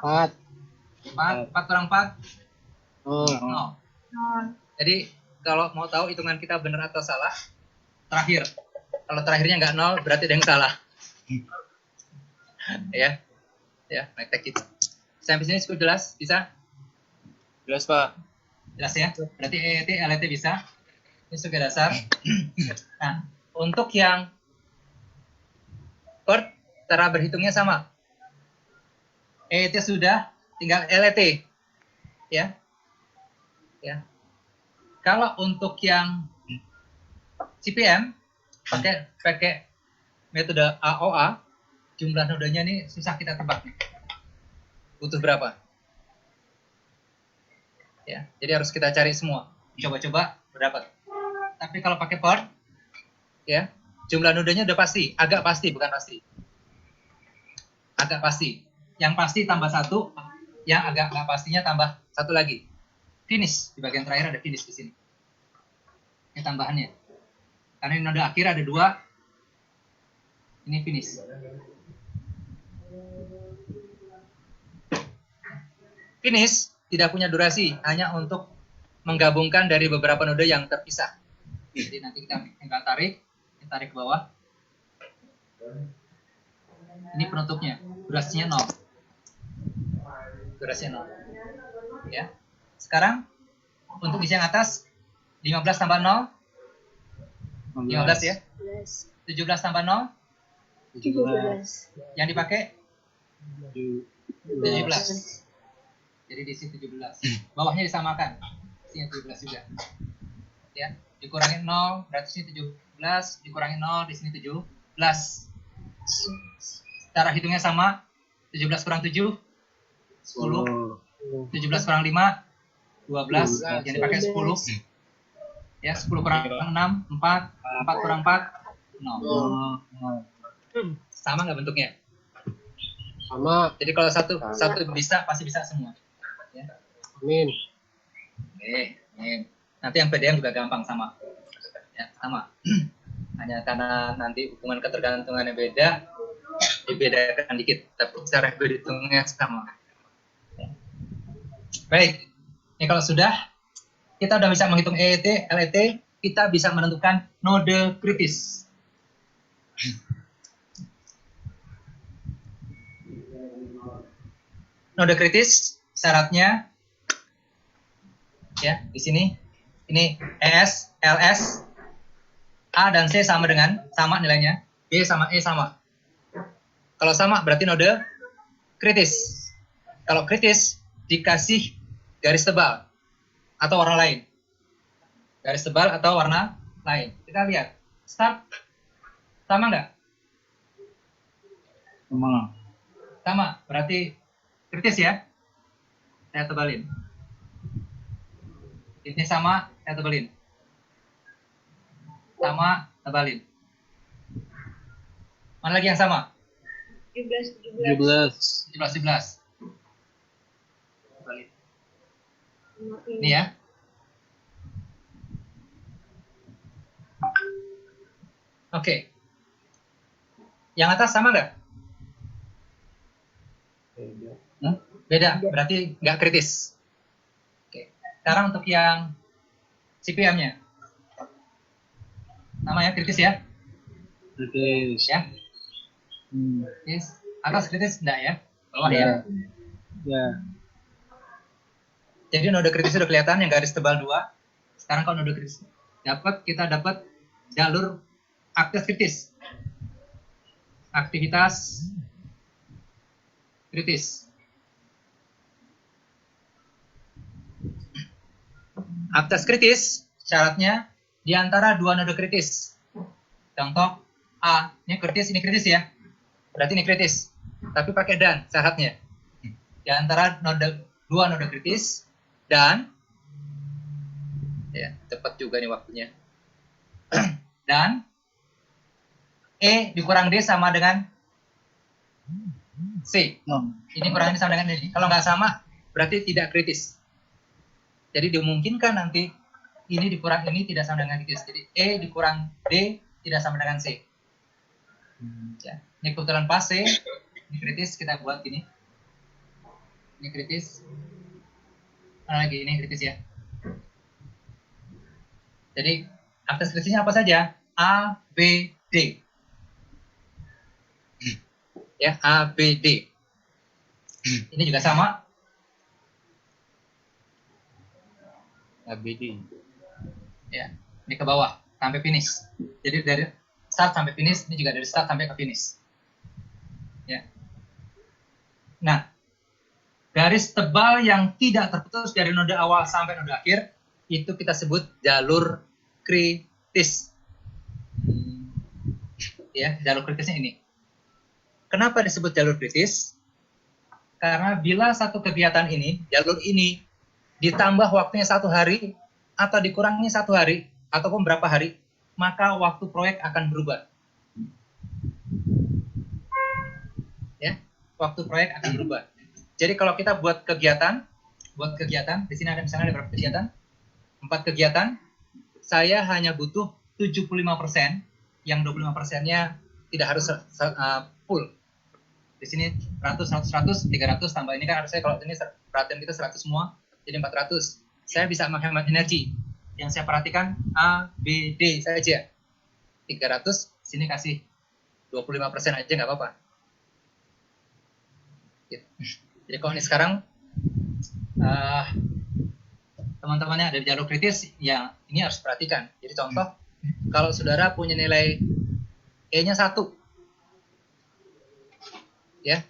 4. 4 kurang 4. 0. 0. Jadi kalau mau tahu hitungan kita benar atau salah, terakhir. Kalau terakhirnya nggak 0, berarti ada yang salah. Ya. Ya, praktek kita. Sampai sini cukup jelas? Bisa? Jelas, Pak. Jelas ya? Berarti EET, LET bisa. Ini sebagai dasar. Nah, untuk yang chord, cara berhitungnya sama. EET sudah, tinggal LET. Ya. Ya. Kalau untuk yang CPM, pakai metode AOA, jumlah nodenya ini susah kita tebak nih. Butuh berapa? Ya, jadi harus kita cari semua. Coba-coba berapa. Tapi kalau pakai chord, ya, jumlah nodenya udah pasti, agak pasti, bukan pasti. Agak pasti. Yang pasti tambah 1, yang agak nggak pastinya tambah 1 lagi. Finish, di bagian terakhir ada finish di sini. Ini tambahannya. Karena ini node akhir ada 2. Ini finish. Finish tidak punya durasi, hanya untuk menggabungkan dari beberapa node yang terpisah. Jadi nanti kita tinggal tarik ke bawah. Ini penutupnya, durasinya 0. Durasinya 0. Ya. Sekarang untuk isi yang atas 15 tambah 0 15 ya. 17 tambah 0 17. yang dipakai 17. Jadi diisi 17. Bawahnya disamakan. Isinya 17 juga. Ya, dikurangin 0 berarti sini 17, dikurangin 0 di sini 17. Cara hitungnya sama. 17 kurang 7 10. 17 kurang 5 12, yang dipakai 10. Ya, 10 kurang 6 4, 4 kurang 4 0. Sama nggak bentuknya? Sama. Jadi kalau satu bisa, pasti bisa semua. Ya. Amin. Oke, nanti yang PDM juga gampang sama. Ya, sama. Hanya karena nanti hubungan ketergantungannya beda, dibedakan dikit, tapi cara berhitungnya sama. Ya. Baik, ini kalau sudah, kita udah bisa menghitung EET, LET, kita bisa menentukan node kritis. Node kritis syaratnya ya di sini ini ES, LS, A dan C sama nilainya, B sama E sama. Kalau sama berarti node kritis. Kalau kritis dikasih garis tebal atau warna lain. Garis tebal atau warna lain. Kita lihat. Start sama nggak? Sama. Sama, berarti kritis ya. saya tebalin. Ini sama, saya tebalin. Sama, tebalin. Mana lagi yang sama? 17, 17. 17, 17. Tebalin. Ini ya. Oke. Yang atas sama nggak? Beda, berarti nggak kritis. Oke. Sekarang untuk yang CPM-nya. Namanya kritis ya? Kritis. Ya. Kritis. Atas kritis enggak ya? Bawah ya. Ya. Jadi node kritis sudah kelihatan yang garis tebal 2. Sekarang kalau node kritis kita dapat jalur aktivitas kritis. Aktivitas kritis. Aktivitas kritis syaratnya di antara dua node kritis. Contoh A, ini kritis ya. Berarti ini kritis. Tapi pakai dan syaratnya. Di antara dua node kritis dan ya, cepat juga nih waktunya. Dan E dikurang D sama dengan C. Ini kurang ini sama dengan ini. Kalau nggak sama, berarti tidak kritis. Jadi dimungkinkan nanti ini dikurang ini tidak sama dengan kritis. Jadi E dikurang D tidak sama dengan C. Ya. Ini kebetulan pas C. Ini kritis, kita buat ini. Ini kritis. Mana lagi? Ini kritis ya. Jadi aktivitas kritisnya apa saja? A, B, D. Ya, A, B, D. Ini juga sama. ABD. Ya, ini ke bawah sampai finish. Jadi dari start sampai finish, ini juga dari start sampai ke finish. Ya. Nah, garis tebal yang tidak terputus dari node awal sampai node akhir itu kita sebut jalur kritis. Ya, jalur kritisnya ini. Kenapa disebut jalur kritis? Karena bila satu kegiatan ini, jalur ini ditambah waktunya 1 hari atau dikurangi 1 hari ataupun berapa hari, maka waktu proyek akan berubah. Ya, waktu proyek akan berubah. Jadi kalau kita buat kegiatan, di sini ada misalnya ada berapa kegiatan? 4 kegiatan, saya hanya butuh 75%, yang 25%-nya tidak harus full. Di sini 100, 100, 100, 300 tambah ini kan harusnya kalau ini perhatian kita 100 semua, jadi 400. Saya bisa menghemat energi. Yang saya perhatikan A, B, D saja. 300, sini kasih 25% aja nggak apa-apa. Gitu. Jadi kalau ini sekarang teman-temannya ada di jalur kritis, ya ini harus perhatikan. Jadi contoh, kalau saudara punya nilai E-nya 1, ya,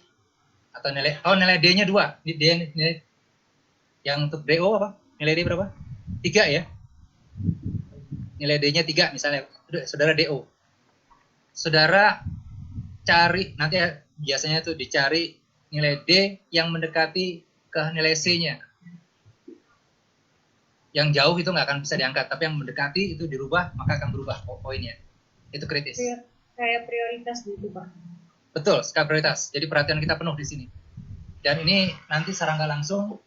atau nilai D-nya 2, nilai yang untuk DO apa? Nilai D berapa? 3 ya. Nilai D-nya 3 misalnya, saudara DO. Saudara cari, nanti biasanya tuh dicari nilai D yang mendekati ke nilai C-nya. Yang jauh itu nggak akan bisa diangkat, tapi yang mendekati itu dirubah, maka akan berubah poinnya. Itu kritis. Kayak prioritas gitu, Pak. Betul, skala prioritas. Jadi perhatian kita penuh di sini. Dan ini nanti secara nggak langsung,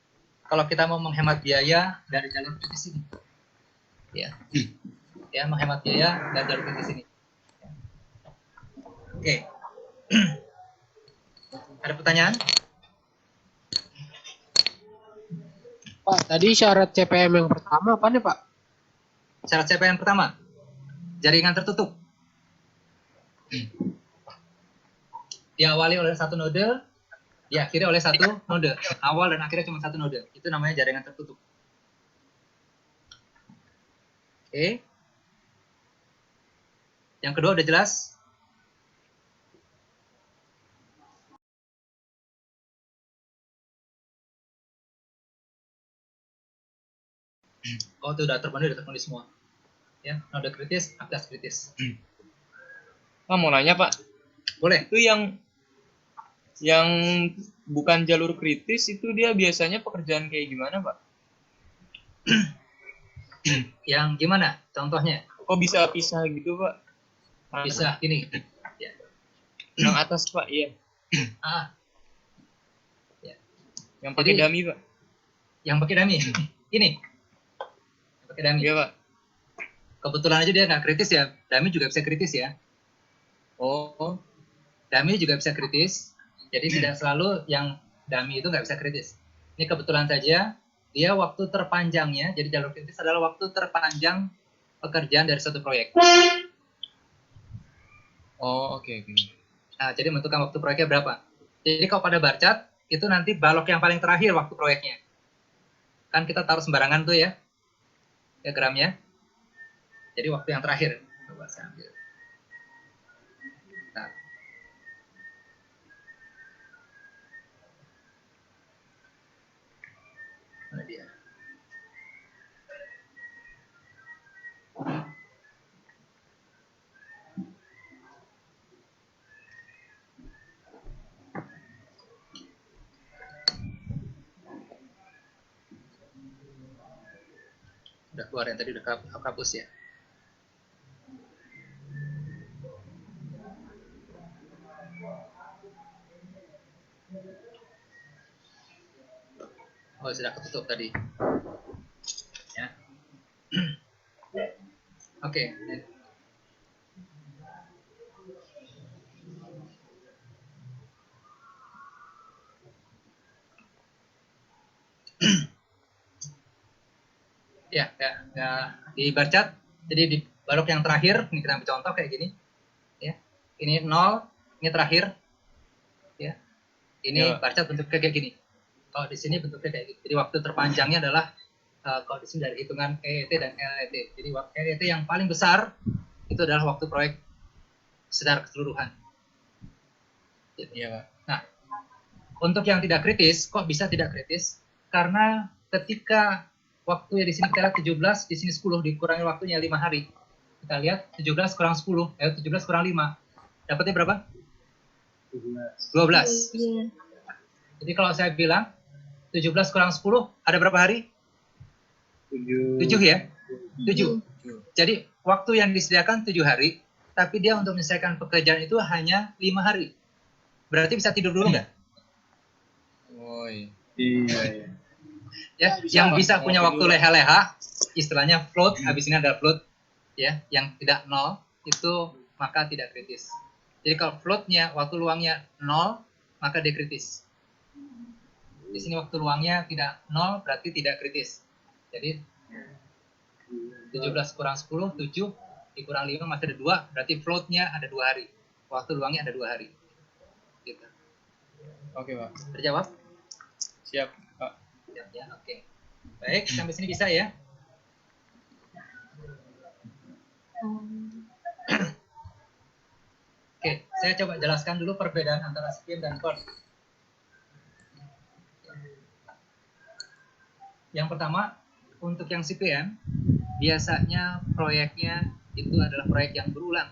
kalau kita mau menghemat biaya dari jalur kritis ini. Ya. Ya, menghemat biaya dari jalur kritis ini. Oke. Ada pertanyaan? Pak, tadi syarat CPM yang pertama apa nih, Pak? Syarat CPM pertama, jaringan tertutup. Diawali oleh satu node, diakhiri oleh satu node. Awal dan akhirnya cuma satu node. Itu namanya jaringan tertutup. Oke. Yang kedua udah jelas? Oh, itu udah terpenuhi semua. Ya, node kritis, aktivitas kritis. Pak mau nanya Pak, Boleh. itu yang Yang bukan jalur kritis itu dia biasanya pekerjaan kayak gimana, Pak? Yang gimana? Contohnya? Kok bisa pisah gitu, Pak? Bisa gini. Ya. Yang atas, Pak, iya. Ah, Yang pakai Jadi- dummy, Pak. yang pakai dummy. Ini. Yang pakai dummy. Iya, Pak. Kebetulan aja dia nggak kritis ya. Dummy juga bisa kritis ya. Oh, Dummy juga bisa kritis. Jadi tidak selalu yang dummy itu nggak bisa kritis. Ini kebetulan saja dia waktu terpanjangnya, jadi jalur kritis adalah waktu terpanjang pekerjaan dari suatu proyek. oke. Nah, jadi menentukan waktu proyeknya berapa. Jadi kalau pada bar chart, itu nanti balok yang paling terakhir waktu proyeknya. Kan kita taruh sembarangan tuh ya, diagramnya. Jadi waktu yang terakhir. Coba saya ambil. Nah. Mana dia? Udah keluar yang tadi udah kapus ya. Oh, sudah ketutup tadi. Ya. Oke. Ya, di bar chart. Jadi di balok yang terakhir, ini kita ambil contoh kayak gini. Ya. Ini 0, ini terakhir. Ya. Ini Ya. bar chart bentuknya kayak gini. Kalau di sini bentuknya kayak gini. Jadi waktu terpanjangnya adalah kalau di sini dari hitungan EET dan LET. Jadi LET yang paling besar itu adalah waktu proyek secara keseluruhan. Iya, Pak. Nah, untuk yang tidak kritis, kok bisa tidak kritis? Karena ketika waktunya di sini kita lihat 17, di sini 10, dikurangi waktunya 5 hari. Kita lihat 17 kurang 10, 17 kurang 5. Dapatnya berapa? 12. Iya. Jadi kalau saya bilang 17 kurang 10, ada berapa hari? 7 ya? 7. Jadi waktu yang disediakan 7 hari, tapi dia untuk menyelesaikan pekerjaan itu hanya 5 hari. Berarti bisa tidur dulu nggak? Oh, iya. Iya. Ya, Bisa, yang Pak. bisa punya Mau waktu tidur. leha-leha, istilahnya float, habis ini ada float, ya, yang tidak 0, itu maka tidak kritis. Jadi kalau floatnya, waktu luangnya 0, maka dia kritis. Di sini waktu luangnya tidak 0, berarti tidak kritis. Jadi 17 kurang 10, 7, dikurang 5, masih ada 2, berarti floatnya ada 2 hari. Waktu luangnya ada 2 hari. Gitu. Oke, Pak. Terjawab? Siap, Pak. Ya, oke. Baik, sampai sini bisa ya? Oke, saya coba jelaskan dulu perbedaan antara CPM dan PERT. Yang pertama, untuk yang CPM, biasanya proyeknya itu adalah proyek yang berulang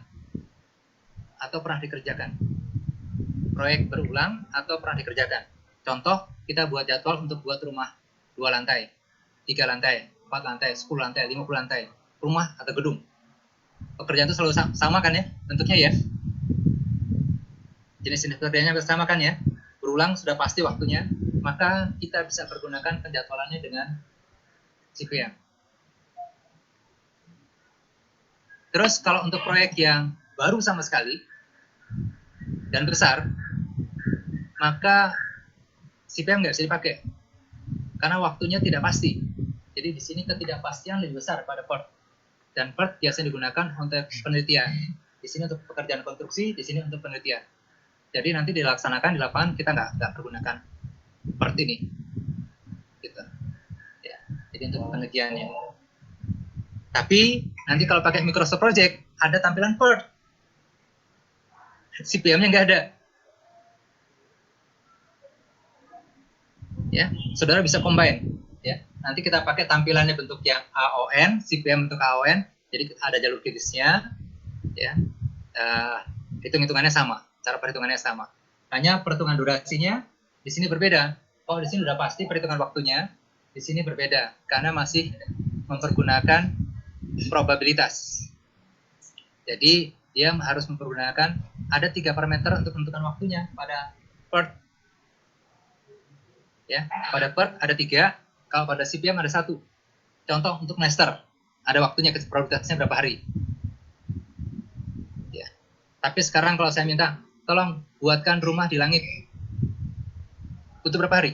atau pernah dikerjakan. Proyek berulang atau pernah dikerjakan. Contoh, kita buat jadwal untuk buat rumah 2 lantai, 3 lantai, 4 lantai, 10 lantai, 50 lantai, rumah atau gedung. Pekerjaan itu selalu sama kan ya, bentuknya ya? Jenis-jenis pekerjaannya sama kan ya? Berulang sudah pasti waktunya, maka kita bisa pergunakan penjadwalannya dengan CPM. Terus kalau untuk proyek yang baru sama sekali dan besar, maka CPM nggak bisa dipakai karena waktunya tidak pasti. Jadi di sini ketidakpastian lebih besar pada PERT. Dan PERT biasanya digunakan untuk penelitian. Di sini untuk pekerjaan konstruksi, di sini untuk penelitian. Jadi nanti dilaksanakan di lapangan kita nggak pergunakan PERT ini. Gitu. Ya. Jadi untuk penelitiannya. Tapi nanti kalau pakai Microsoft Project ada tampilan PERT. CPM-nya nggak ada. Ya, saudara bisa combine. Ya, nanti kita pakai tampilannya bentuk yang AON, CPM bentuk AON. Jadi ada jalur kritisnya. Ya, hitung-hitungannya sama, cara perhitungannya sama. Hanya perhitungan durasinya di sini berbeda. Kalau di sini sudah pasti perhitungan waktunya, di sini berbeda karena masih mempergunakan probabilitas. Jadi dia harus mempergunakan ada 3 parameter untuk menentukan waktunya pada PERT. Ya, pada PERT ada 3, kalau pada CPM ada 1. Contoh untuk Nester, ada waktunya, probabilitasnya berapa hari. Ya. Tapi sekarang kalau saya minta, tolong buatkan rumah di langit, butuh berapa hari?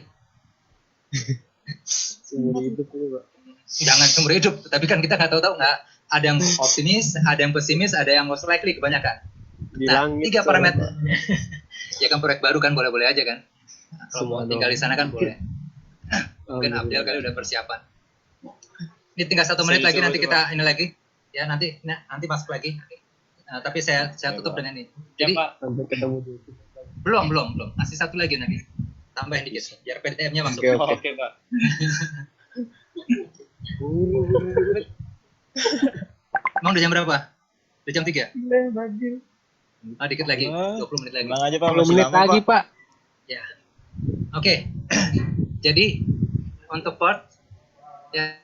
Seumur hidup ini, Pak. Jangan seumur hidup, tapi kan kita nggak tahu-tahu, nggak ada yang optimis, ada yang pesimis, ada yang most likely kebanyakan. Di Nah, langit 3 parameter. soalnya. Ya kan proyek baru kan boleh-boleh aja kan. Nah, kalau mau Semua tinggal di sana kan boleh. Mungkin Alhamdulillah. Abdel kali udah persiapan. Ini tinggal 1 menit lagi, nanti kita ini lagi. Ya nanti masuk lagi. Nah, tapi saya tutup dengan ini. Jadi Sampai ketemu di belum. Masih 1 lagi nanti. Tambahin dikit biar PDM-nya masuk. Oke, Pak. Emang udah jam berapa? Udah jam 3? Ah, dikit lagi. 20 menit lagi. Tenang aja, Pak. 10 Masih menit lama, lagi, Pak. Ya. Oke. Jadi untuk PERT ya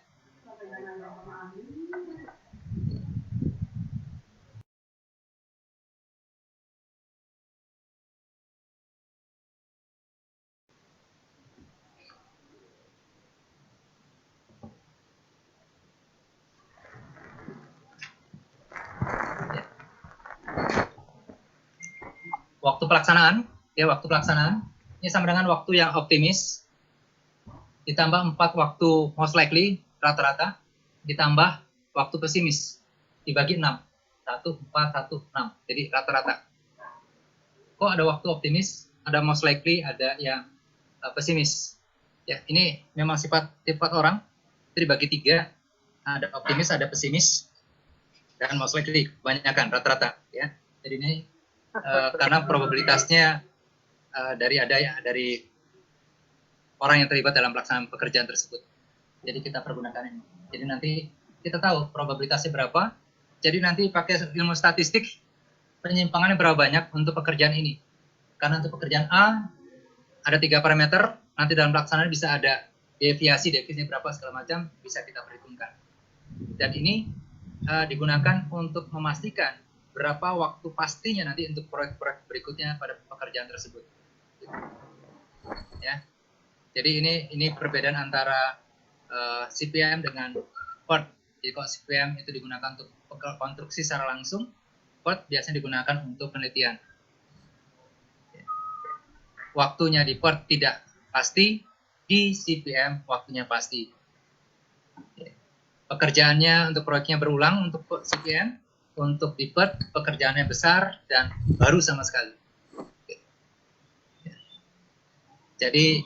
waktu pelaksanaan ini sama dengan waktu yang optimis ditambah 4 waktu most likely rata-rata ditambah waktu pesimis dibagi 6. 1, 4, 1, 6. Jadi rata-rata. Kok ada waktu optimis, ada most likely, ada yang pesimis. Ya, ini memang sifat orang. Itu dibagi 3. Ada optimis, ada pesimis, dan most likely kebanyakan rata-rata. Ya, jadi ini karena probabilitasnya dari orang yang terlibat dalam pelaksanaan pekerjaan tersebut. Jadi kita pergunakan ini. Jadi nanti kita tahu probabilitasnya berapa. Jadi nanti pakai ilmu statistik penyimpangannya berapa banyak untuk pekerjaan ini. Karena untuk pekerjaan A ada 3 parameter. Nanti dalam pelaksanaan bisa ada deviasinya berapa segala macam bisa kita perhitungkan. Dan ini digunakan untuk memastikan berapa waktu pastinya nanti untuk proyek-proyek berikutnya pada pekerjaan tersebut. Ya. Jadi ini perbedaan antara CPM dengan PERT. Jadi kalau CPM itu digunakan untuk konstruksi secara langsung, PERT biasanya digunakan untuk penelitian. Waktunya di PERT tidak pasti, di CPM waktunya pasti. Pekerjaannya untuk proyeknya berulang untuk CPM, untuk di PERT pekerjaannya besar dan baru sama sekali. Jadi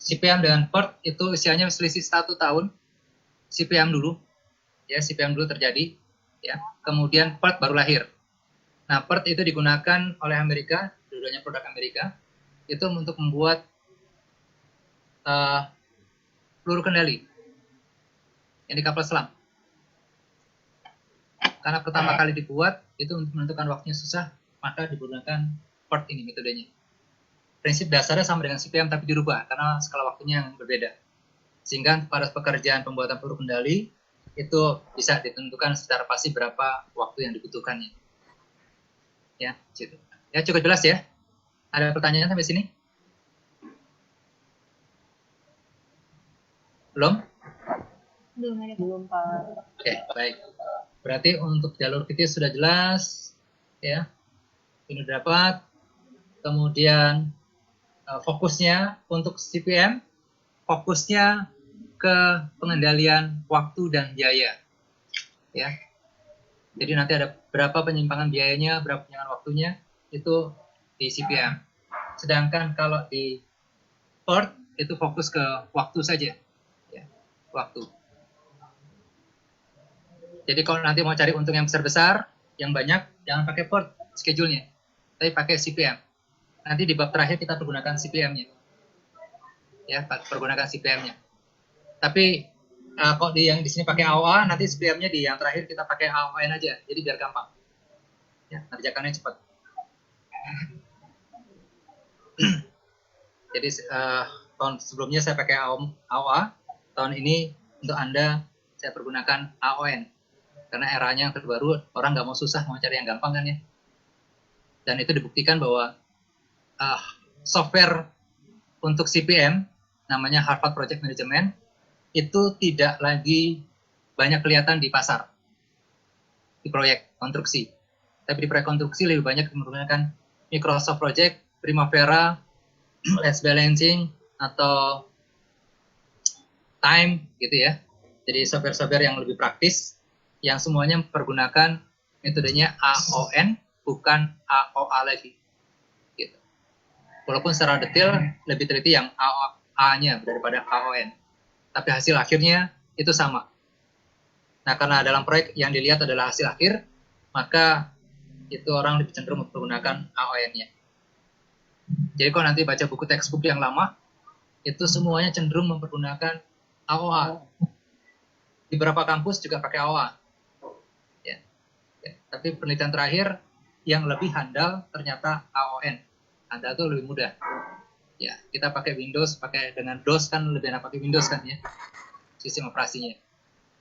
CPM dengan PERT itu usianya selisih 1 tahun. CPM dulu, ya CPM dulu terjadi, ya. Kemudian PERT baru lahir. Nah, PERT itu digunakan oleh Amerika, dua-duanya produk Amerika, itu untuk membuat peluru kendali yang di kapal selam. Karena pertama kali dibuat itu untuk menentukan waktunya susah, maka digunakan PERT ini metodenya. Prinsip dasarnya sama dengan CPM tapi dirubah karena skala waktunya yang berbeda. Sehingga pada pekerjaan pembuatan peluru kendali itu bisa ditentukan secara pasti berapa waktu yang dibutuhkannya. Ya, gitu. Ya cukup jelas ya. Ada pertanyaan sampai sini? Belum? Belum, Pak. Oke, baik. Berarti untuk jalur kritis sudah jelas, ya. Ini dapat. Kemudian fokusnya untuk CPM, fokusnya ke pengendalian waktu dan biaya, ya. Jadi nanti ada berapa penyimpangan biayanya, berapa penyimpangan waktunya, itu di CPM. Sedangkan kalau di PERT itu fokus ke waktu saja, ya, waktu. Jadi kalau nanti mau cari untung yang besar-besar, yang banyak, jangan pakai PERT schedule-nya, tapi pakai CPM. Nanti di bab terakhir kita pergunakan CPM-nya. Ya, pergunakan CPM-nya. Tapi kok yang di sini pakai AOA, nanti CPM-nya di yang terakhir kita pakai AON aja. Jadi biar gampang. Ya, ngerjakannya cepat. Jadi tahun sebelumnya saya pakai AOA, tahun ini untuk Anda saya pergunakan AON. Karena eranya yang terbaru, orang nggak mau susah, mau cari yang gampang kan ya. Dan itu dibuktikan bahwa software untuk CPM, namanya Harvard Project Management, itu tidak lagi banyak kelihatan di pasar, di proyek konstruksi. Tapi di proyek konstruksi lebih banyak menggunakan Microsoft Project, Primavera, Let's Balancing, atau Time, gitu ya. Jadi software-software yang lebih praktis, yang semuanya mempergunakan metodenya AON, bukan AOA lagi. Gitu. Walaupun secara detail lebih teliti yang A-nya daripada AON. Tapi hasil akhirnya itu sama. Nah, karena dalam proyek yang dilihat adalah hasil akhir, maka itu orang lebih cenderung menggunakan AON-nya. Jadi kalau nanti baca buku textbook yang lama, itu semuanya cenderung mempergunakan AOA. Di beberapa kampus juga pakai AOA. Ya. Tapi penelitian terakhir, yang lebih handal ternyata AON. Handal itu lebih mudah. Ya, kita pakai Windows, pakai dengan DOS kan lebih enak pakai Windows kan ya, sistem operasinya.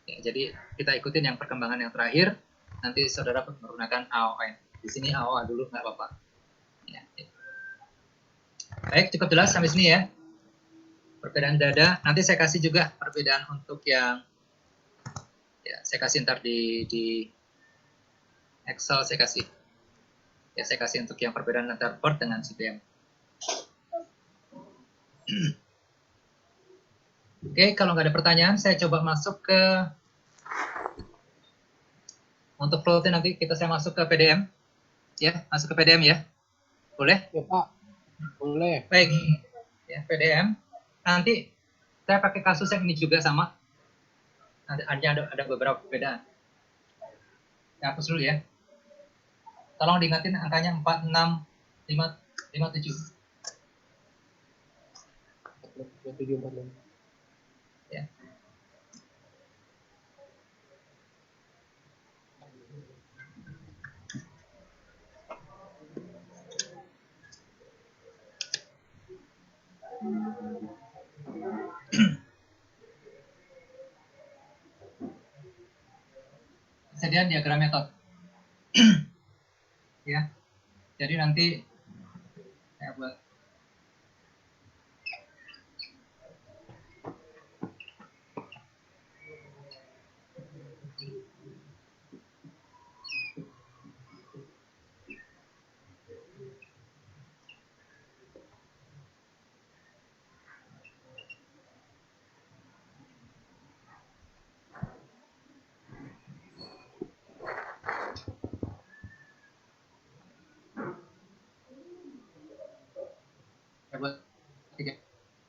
Ya, jadi kita ikutin yang perkembangan yang terakhir, nanti saudara menggunakan AON. Di sini AOA dulu nggak apa-apa. Ya, ya. Baik, cukup jelas sampai sini ya. Perbedaan dada. Nanti saya kasih juga perbedaan untuk yang, ya saya kasih ntar di Excel saya kasih. Ya saya kasih untuk yang perbedaan antara Word dengan CPM. Oke, kalau nggak ada pertanyaan, saya coba masuk ke untuk flow-nya nanti saya masuk ke PDM, ya masuk ke PDM ya, boleh? Ya Pak, boleh. Baik, ya PDM. Nanti saya pakai kasus yang ini juga sama. Ada beberapa perbedaan. Saya hapus dulu ya. Tolong diingatin angkanya 46557. Ya. Kesediaan diagram metode. Ya. Jadi nanti saya buat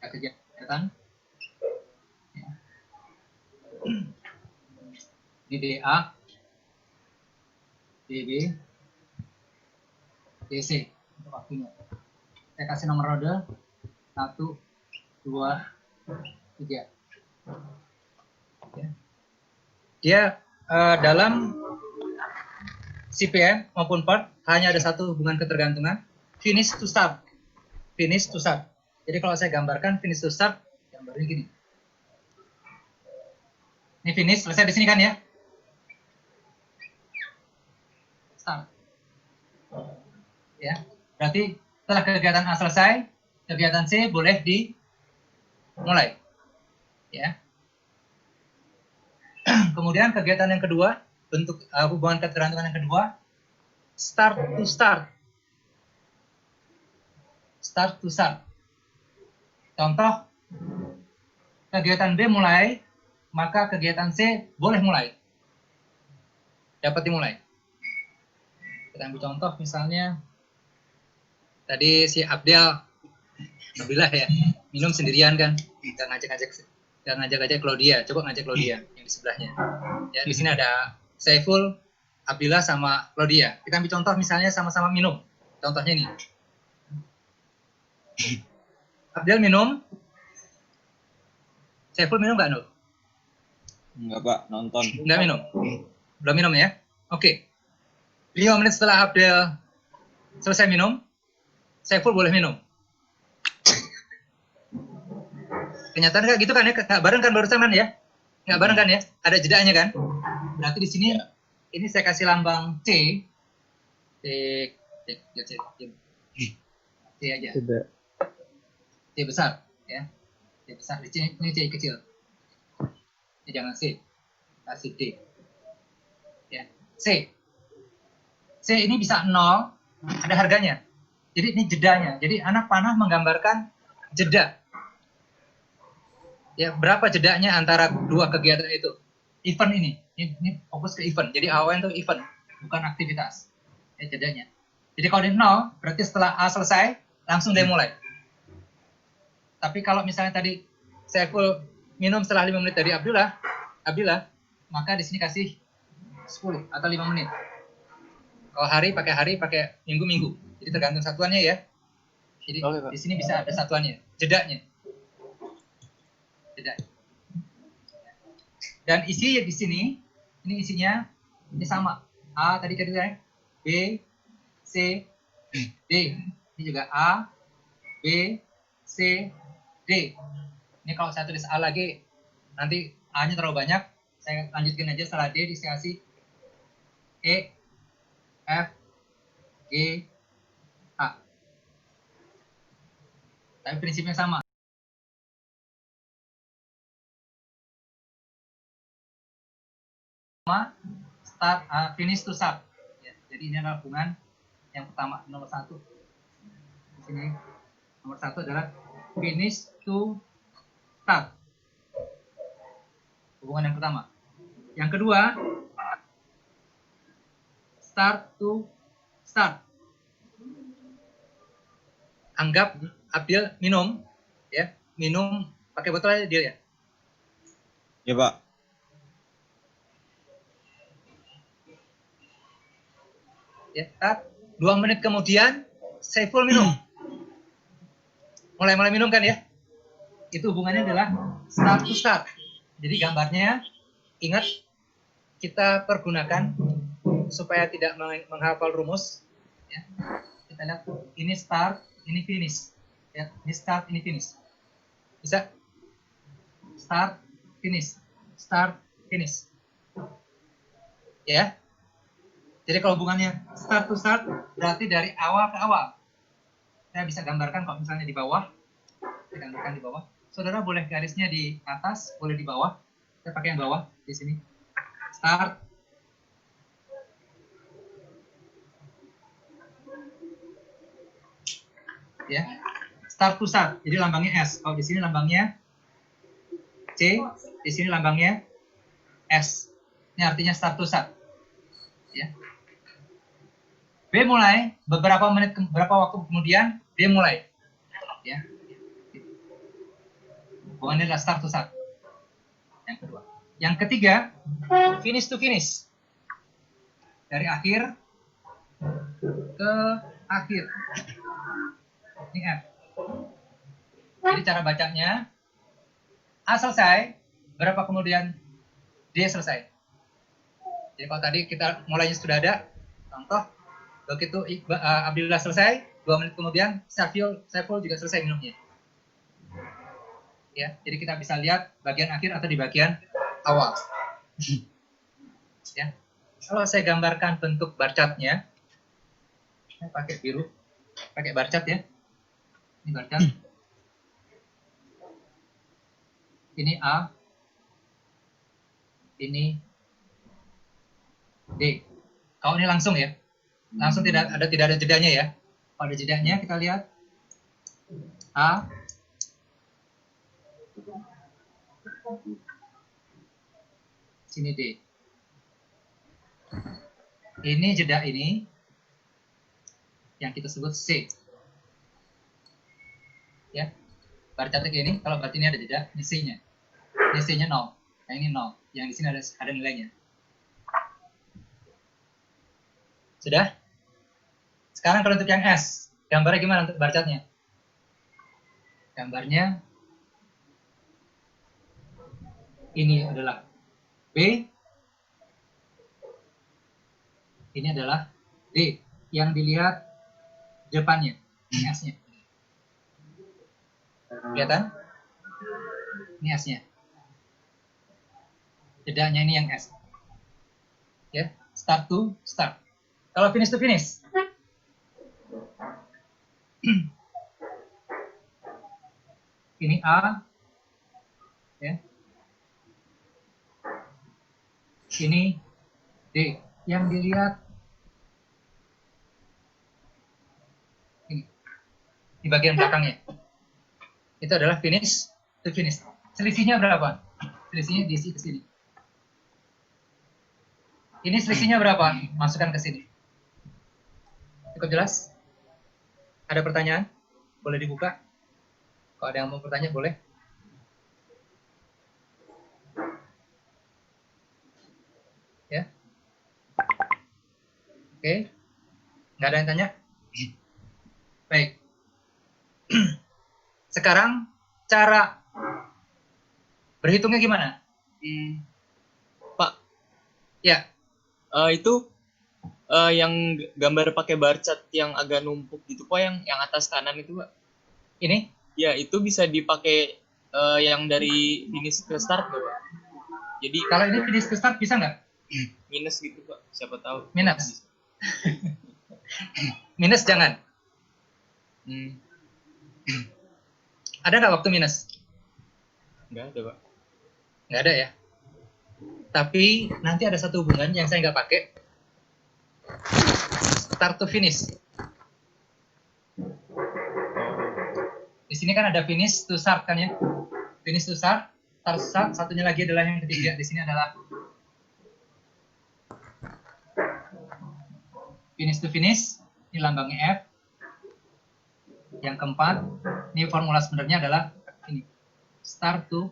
tiga kegiatan. Ya. Ini DA, DB, DC untuk waktunya. Saya kasih nomor rode 1, 2, 3. Ya. Dia dalam CPM maupun part hanya ada satu hubungan ketergantungan, finish to start. Finish to start. Jadi kalau saya gambarkan finish to start, gambarnya gini. Ini finish, selesai di sini kan ya? Start. Ya, berarti setelah kegiatan A selesai, kegiatan C boleh dimulai. Ya. Kemudian kegiatan yang kedua, bentuk hubungan ketergantungan yang kedua, start to start. Start to start. Contoh, kegiatan B mulai, maka kegiatan C boleh mulai. Dapat dimulai. Kita ambil contoh misalnya, tadi si Abdiel, Alhamdulillah ya, minum sendirian kan, nggak ngajak-ngajak Claudia, coba ngajak Claudia yang di sebelahnya. Ya, di sini ada Saiful, Abdillah sama Claudia. Kita ambil contoh misalnya sama-sama minum. Contohnya ini. Abdil minum. Saiful minum nggak, Nur? Enggak, Pak, nonton. Nggak minum? Belum minum ya? Oke. 5 menit setelah Abdil selesai minum, Saiful boleh minum. Kenyataan nggak gitu kan ya? Nggak bareng kan barusan kan ya? Nggak bareng kan ya? Ada jedanya kan? Berarti di sini ini saya kasih lambang C. C aja. Tidak. C besar ya. C besar. Ini C kecil. Ini jangan C. Kasih D. Ya. C. C ini bisa 0, ada harganya. Jadi ini jedanya. Jadi anak panah menggambarkan jeda. Ya, berapa jedanya antara dua kegiatan itu? Event ini fokus ke event. Jadi awalnya itu event, bukan aktivitas. Ya, jedanya. Jadi kalau di 0, berarti setelah A selesai, langsung dia mulai. Tapi kalau misalnya tadi saya full minum setelah 5 menit dari Abdullah, maka di sini kasih 10 atau 5 menit. Kalau hari, pakai minggu. Jadi tergantung satuannya ya. Jadi di sini bisa ada satuannya, jedanya. Dan isi di sini, ini isinya ini sama. A tadi kita B, C, D. Ini juga A, B, C, D. Ini kalau saya tulis A lagi, nanti A-nya terlalu banyak. Saya lanjutkan aja setelah D dikasih E, F, G, H. Tapi prinsipnya sama. Start, finish to start. Ya, jadi ini adalah hubungan yang pertama, nomor 1. Di sini nomor 1 adalah finish to start. Hubungan yang pertama. Yang kedua, start to start. Anggap Abdil minum, ya, minum pakai botol aja dia ya. Ya, Pak. Ya, 2 menit kemudian Saiful minum. Mulai minum kan ya? Itu hubungannya adalah start to start. Jadi gambarnya ingat kita pergunakan supaya tidak menghafal rumus. Ya. Kita lihat ini start, ini finish. Ya, ini start, ini finish. Bisa? Start, finish. Start, finish. Ya. Jadi kalau hubungannya start to start, berarti dari awal ke awal. Saya bisa gambarkan kalau misalnya di bawah. Saya gambarkan di bawah. Saudara boleh garisnya di atas, boleh di bawah. Saya pakai yang bawah, di sini. Start. Ya. Start to start. Jadi lambangnya S. Kalau di sini lambangnya C, di sini lambangnya S. Ini artinya start to start. Ya. B mulai, beberapa waktu kemudian D mulai. Ya. Hubungannya adalah start to start. Yang kedua. Yang ketiga, finish to finish. Dari akhir ke akhir. Ini F. Jadi cara bacanya, A selesai, berapa kemudian D selesai. Jadi kalau tadi kita mulainya sudah ada, contoh, begitu Abdillah selesai, 2 menit kemudian Saiful juga selesai minumnya. Ya, jadi kita bisa lihat bagian akhir atau di bagian awal. Ya, kalau saya gambarkan bentuk bar chart-nya, saya pakai biru, pakai bar chart ya. Ini bar chart. Ini A, ini D. Kalau ini langsung ya. Langsung tidak ada jedanya ya. Kalau ada jedanya kita lihat A, sini D. Ini jeda ini yang kita sebut C. Ya. Bar chart ini kalau berarti ini ada jeda, ini C-nya. Ini C-nya 0. Yang ini 0. Yang di sini ada nilainya. Sudah? Sekarang kalau untuk yang S, gambarnya gimana untuk bar chart-nya? Gambarnya ini adalah B, ini adalah D. Yang dilihat depannya, ini S-nya. Kelihatan? Ini S-nya. Jedanya ini yang S. Ya, start to start. Kalau finish to finish. Ini A. Ya. Ini D. Yang dilihat ini di bagian belakangnya. Itu adalah finish to finish. Selisihnya berapa? Selisihnya diisi ke sini. Ini selisihnya berapa? Masukkan ke sini. Cukup jelas? Ada pertanyaan? Boleh dibuka? Kalau ada yang mau bertanya, boleh. Ya. Oke. Nggak ada yang tanya? Baik. Sekarang cara berhitungnya gimana? Pak, Ya, itu yang gambar pakai bar chart yang agak numpuk gitu Pak, yang atas kanan itu Pak. ini Ya, itu bisa dipakai yang dari finish ke start nggak Pak? Jadi kalau ini finish to start bisa nggak? minus gitu Pak, siapa tahu. Minus. Minus jangan. Hmm, Ada nggak waktu minus? nggak ada Pak. Nggak ada ya. Tapi nanti ada satu hubungan yang saya nggak pakai. Start to finish. Di sini kan ada finish to start kan ya. Finish to start, start to start. Satunya lagi adalah yang ketiga. Di sini adalah finish to finish. Ini lambangnya F. Yang keempat, ini formula sebenarnya adalah ini. Start to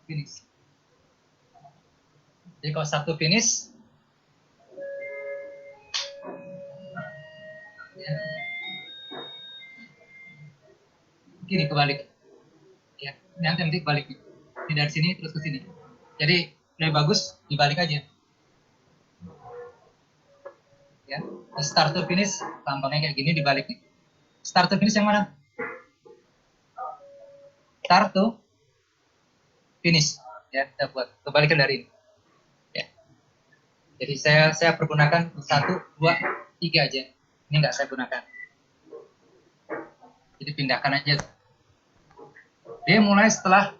finish. Jadi kalau start to finish, ya, gini kebalik. Ya, nanti kebalik. Ini dari sini terus ke sini. Jadi lebih bagus dibalik aja. Ya, start to finish lambangnya kayak gini dibalik nih. Start to finish yang mana? Start to finish. Ya, kita buat kebalikan dari ini. Ya. Jadi saya pergunakan 1, 2, 3 aja. Ini nggak saya gunakan. Jadi pindahkan aja. Dia mulai setelah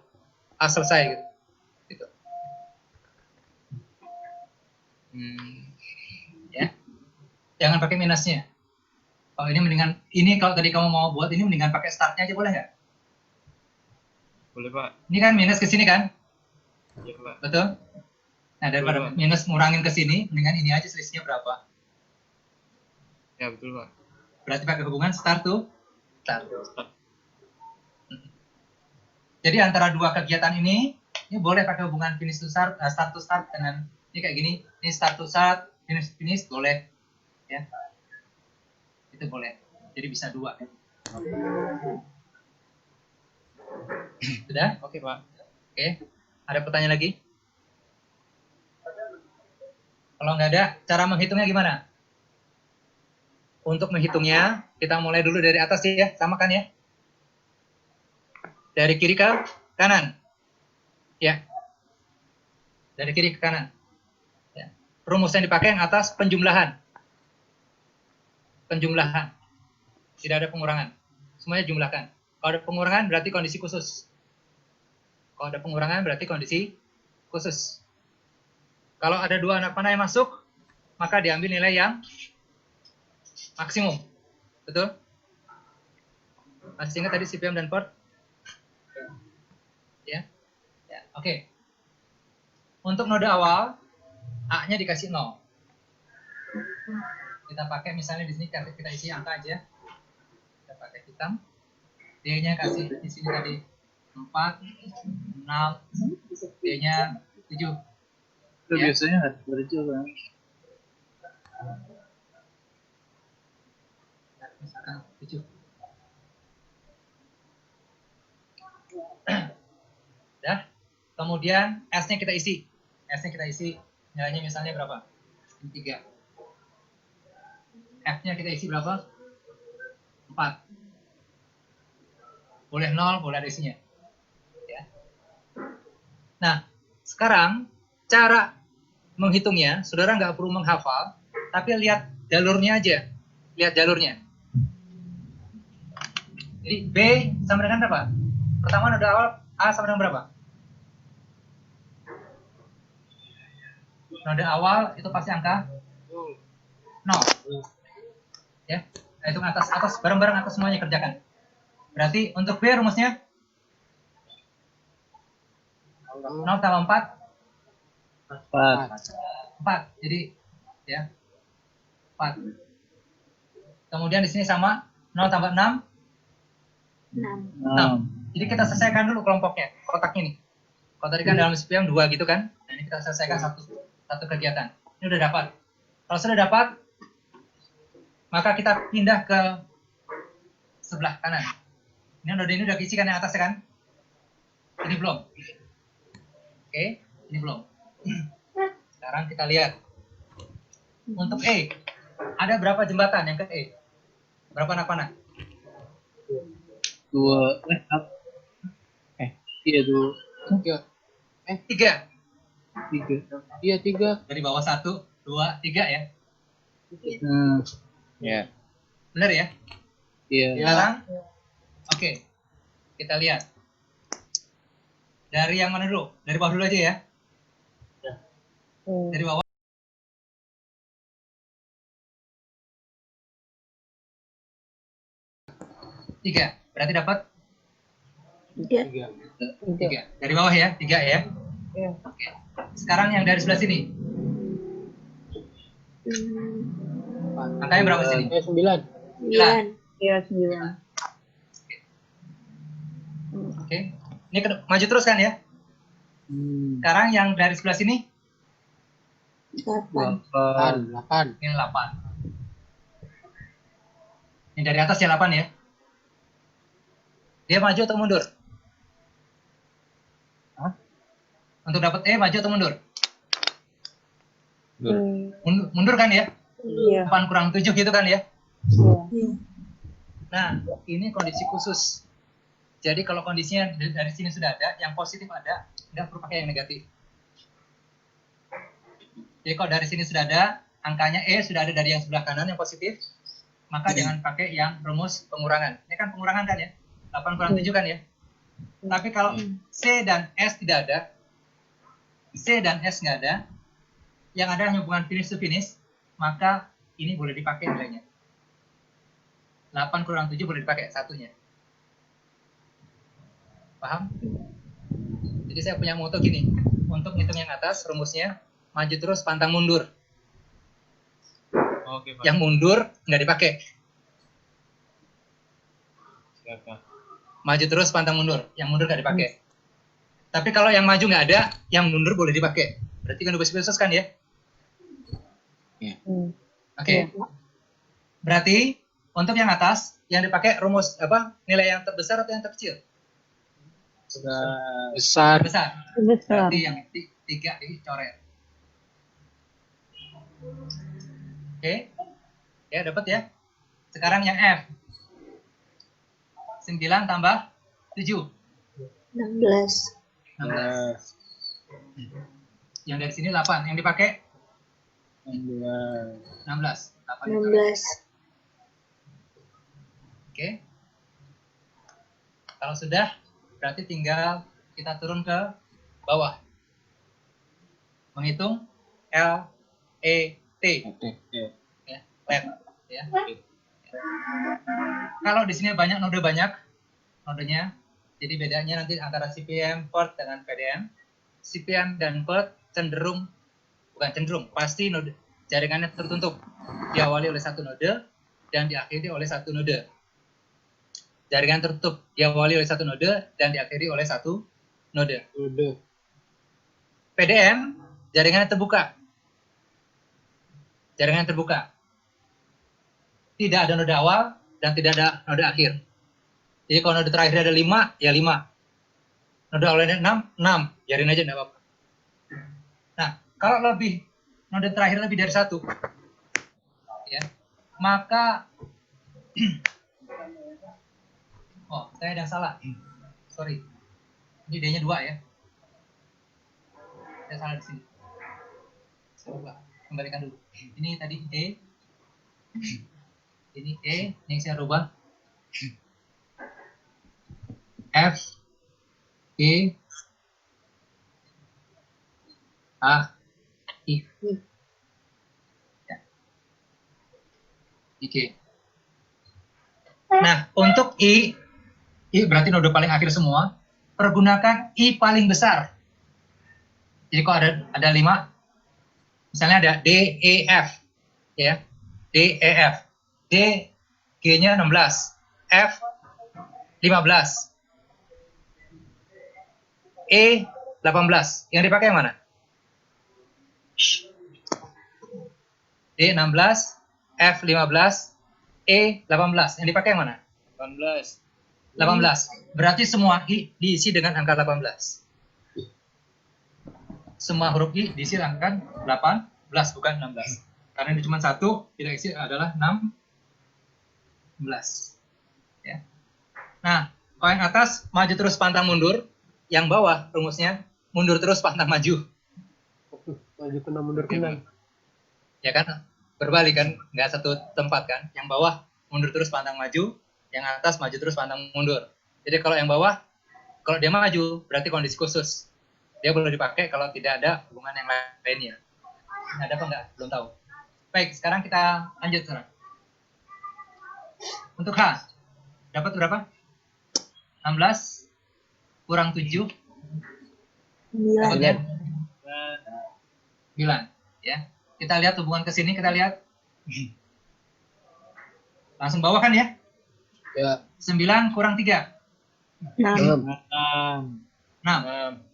A selesai gitu. Gitu. Ya. Jangan pakai minusnya. Kalau ini mendingan, ini kalau tadi kamu mau buat ini mendingan pakai startnya aja, boleh nggak? Boleh Pak. Ini kan minus ke sini kan? Iya Pak. Betul? Nah, daripada Betul, Pak. minus ngurangin ke sini, mendingan ini aja selisihnya berapa? Ya betul Pak. Berarti pakai hubungan start to start. Start. Jadi antara dua kegiatan ini boleh pakai hubungan finish to start, start to start dengan ini kayak gini. Ini start to start, finish to finish, boleh. Ya. Itu boleh. Jadi bisa dua. Sudah? Oke Pak. Oke. Ada pertanyaan lagi? Kalau nggak ada, cara menghitungnya gimana? Untuk menghitungnya, kita mulai dulu dari atas ya, sama kan ya? Dari kiri ke kanan. Ya. Dari kiri ke kanan. Ya. Rumus yang dipakai yang atas penjumlahan. Penjumlahan. Tidak ada pengurangan. Semuanya jumlahkan. Kalau ada pengurangan berarti kondisi khusus. Kalau ada pengurangan berarti kondisi khusus. Kalau ada dua anak panah yang masuk, maka diambil nilai yang maksimum. Betul? Masih ingat tadi CPM dan PERT? Ya. Ya, oke. Untuk node awal, A-nya dikasih 0. Kita pakai misalnya di sini kita isi angka aja. Kita pakai hitam. D-nya kasih di sini tadi 4, 6, D-nya 7. Itu Ya. biasanya nggak kerja kan? Misalkan 7. Dah. Kemudian S-nya kita isi. S-nya kita isi. Nilainya misalnya berapa? 3. F-nya kita isi berapa? 4. Boleh 0, boleh ada isinya. Ya. Nah, sekarang cara menghitungnya, saudara nggak perlu menghafal, tapi lihat jalurnya aja. Lihat jalurnya. Jadi B sama dengan berapa? Pertama noda awal A sama dengan berapa? Noda awal itu pasti angka 0. Ya, nah, hitung atas bareng-bareng atas semuanya kerjakan. Berarti untuk B rumusnya 0 tambah 4 4. Jadi ya 4. Kemudian di sini sama 0 tambah 6 6. Jadi kita selesaikan dulu kelompoknya, kotak ini. Kalau tadi kan dalam SPM 2 gitu kan. Nah, ini kita selesaikan satu kegiatan. Ini udah dapat. Kalau sudah dapat, maka kita pindah ke sebelah kanan. Ini udah keisikan yang atas kan? Ini belum. Oke, ini belum. Sekarang kita lihat. Untuk E, ada berapa jembatan yang ke E? Berapa anak panah? 2. Iya 2. 3. 3. 3. Iya 3. Dari bawah 1, 2, 3 ya. Ya. Benar ya? Iya. Sekarang, oke. Kita lihat. Dari yang mana dulu? Dari bawah dulu aja ya. Dari bawah. Tiga. Berarti dapat 3. 3. Dari bawah ya, 3 ya. Iya. Oke. Sekarang yang dari sebelah sini. Angkanya berapa sini? 9. 9. Iya 9. Oke. Ini maju terus kan ya? Sekarang yang dari sebelah sini 8. ini 8. Ini dari atas ya 8 ya. Dia maju atau mundur? Untuk dapat E maju atau mundur? Mundur kan ya? Iya. 8 kurang 7 gitu kan ya? Iya. Nah, ini kondisi khusus. Jadi kalau kondisinya dari sini sudah ada, yang positif ada, nggak perlu pakai yang negatif. Jadi kalau dari sini sudah ada, angkanya E sudah ada dari yang sebelah kanan yang positif, maka jangan pakai yang rumus pengurangan. Ini kan pengurangan kan ya? 8 kurang 7 kan ya? Tapi kalau C dan S tidak ada, C dan S nggak ada, yang ada hanya hubungan finish to finish, maka ini boleh dipakai nilainya. 8 kurang 7 boleh dipakai satunya. Paham? Jadi saya punya moto gini, untuk ngitung yang atas rumusnya, maju terus pantang mundur. Oke, Pak. Yang mundur nggak dipakai. Siapa? Maju terus pantang mundur, yang mundur nggak dipakai. Tapi kalau yang maju nggak ada, yang mundur boleh dipakai. Berarti kan khusus kan ya? Oke. Berarti untuk yang atas yang dipakai rumus apa? Nilai yang terbesar atau yang terkecil? Besar. Terbesar. Besar. Berarti yang 3 dicoret. Oke. Ya, dapat ya. Sekarang yang F. 9 tambah 7. 16. 16. Yang dari sini 8. Yang dipakai 16. 8 dicoret. 16. Oke. Kalau sudah, berarti tinggal kita turun ke bawah. Menghitung L, E, T. Ya, let. Ya. Kalau di sini banyak nodenya, jadi bedanya nanti antara CPM, PERT dengan PDM. CPM dan PERT pasti node jaringannya tertutup, diawali oleh satu node dan diakhiri oleh satu node. Jaringan tertutup diawali oleh satu node dan diakhiri oleh satu node. PDM jaringannya terbuka. Jaringan terbuka. Tidak ada node awal dan tidak ada node akhir. Jadi kalau node terakhir ada 5, ya 5. Node awalnya 6, 6. Biarin aja, enggak apa-apa. Nah, kalau node terakhir lebih dari 1, ya, maka oh, saya ada yang salah. Sorry. Ini D-nya 2 ya. Saya salah di sini. Saya ubah. Kembalikan dulu. Ini tadi E. Ini E. Yang saya rubah. F. E. A. I. Ya. Oke. Nah, untuk I berarti node paling akhir semua. Pergunakan I paling besar. Jadi kalau ada 5, misalnya ada D, E, F, ya, D, E, F, D, G-nya 16, F 15, E 18. Yang dipakai yang mana? D 16, F 15, E 18. Yang dipakai yang mana? 18. 18. Berarti semua I diisi dengan angka 18. Semua huruf I diisi angka 18, bukan 16. Karena ini cuma satu, tidak isi adalah 16. Ya. Nah, kalau yang atas maju terus pantang mundur, yang bawah rumusnya mundur terus pantang maju. Maju kena mundur kena. Ya kan? Berbalik kan? Nggak satu tempat kan? Yang bawah mundur terus pantang maju, yang atas maju terus pantang mundur. Jadi kalau yang bawah, kalau dia maju, berarti kondisi khusus. Dia boleh dipakai kalau tidak ada hubungan yang lainnya. Ada apa enggak? Belum tahu. Baik, sekarang kita lanjut sekarang. Untuk H, dapat berapa? 16 kurang 7. 9. Dapatnya 9. Ya. Kita lihat hubungan ke sini, kita lihat. Langsung bawah kan ya? Ya. 9 kurang 3. 6. 6.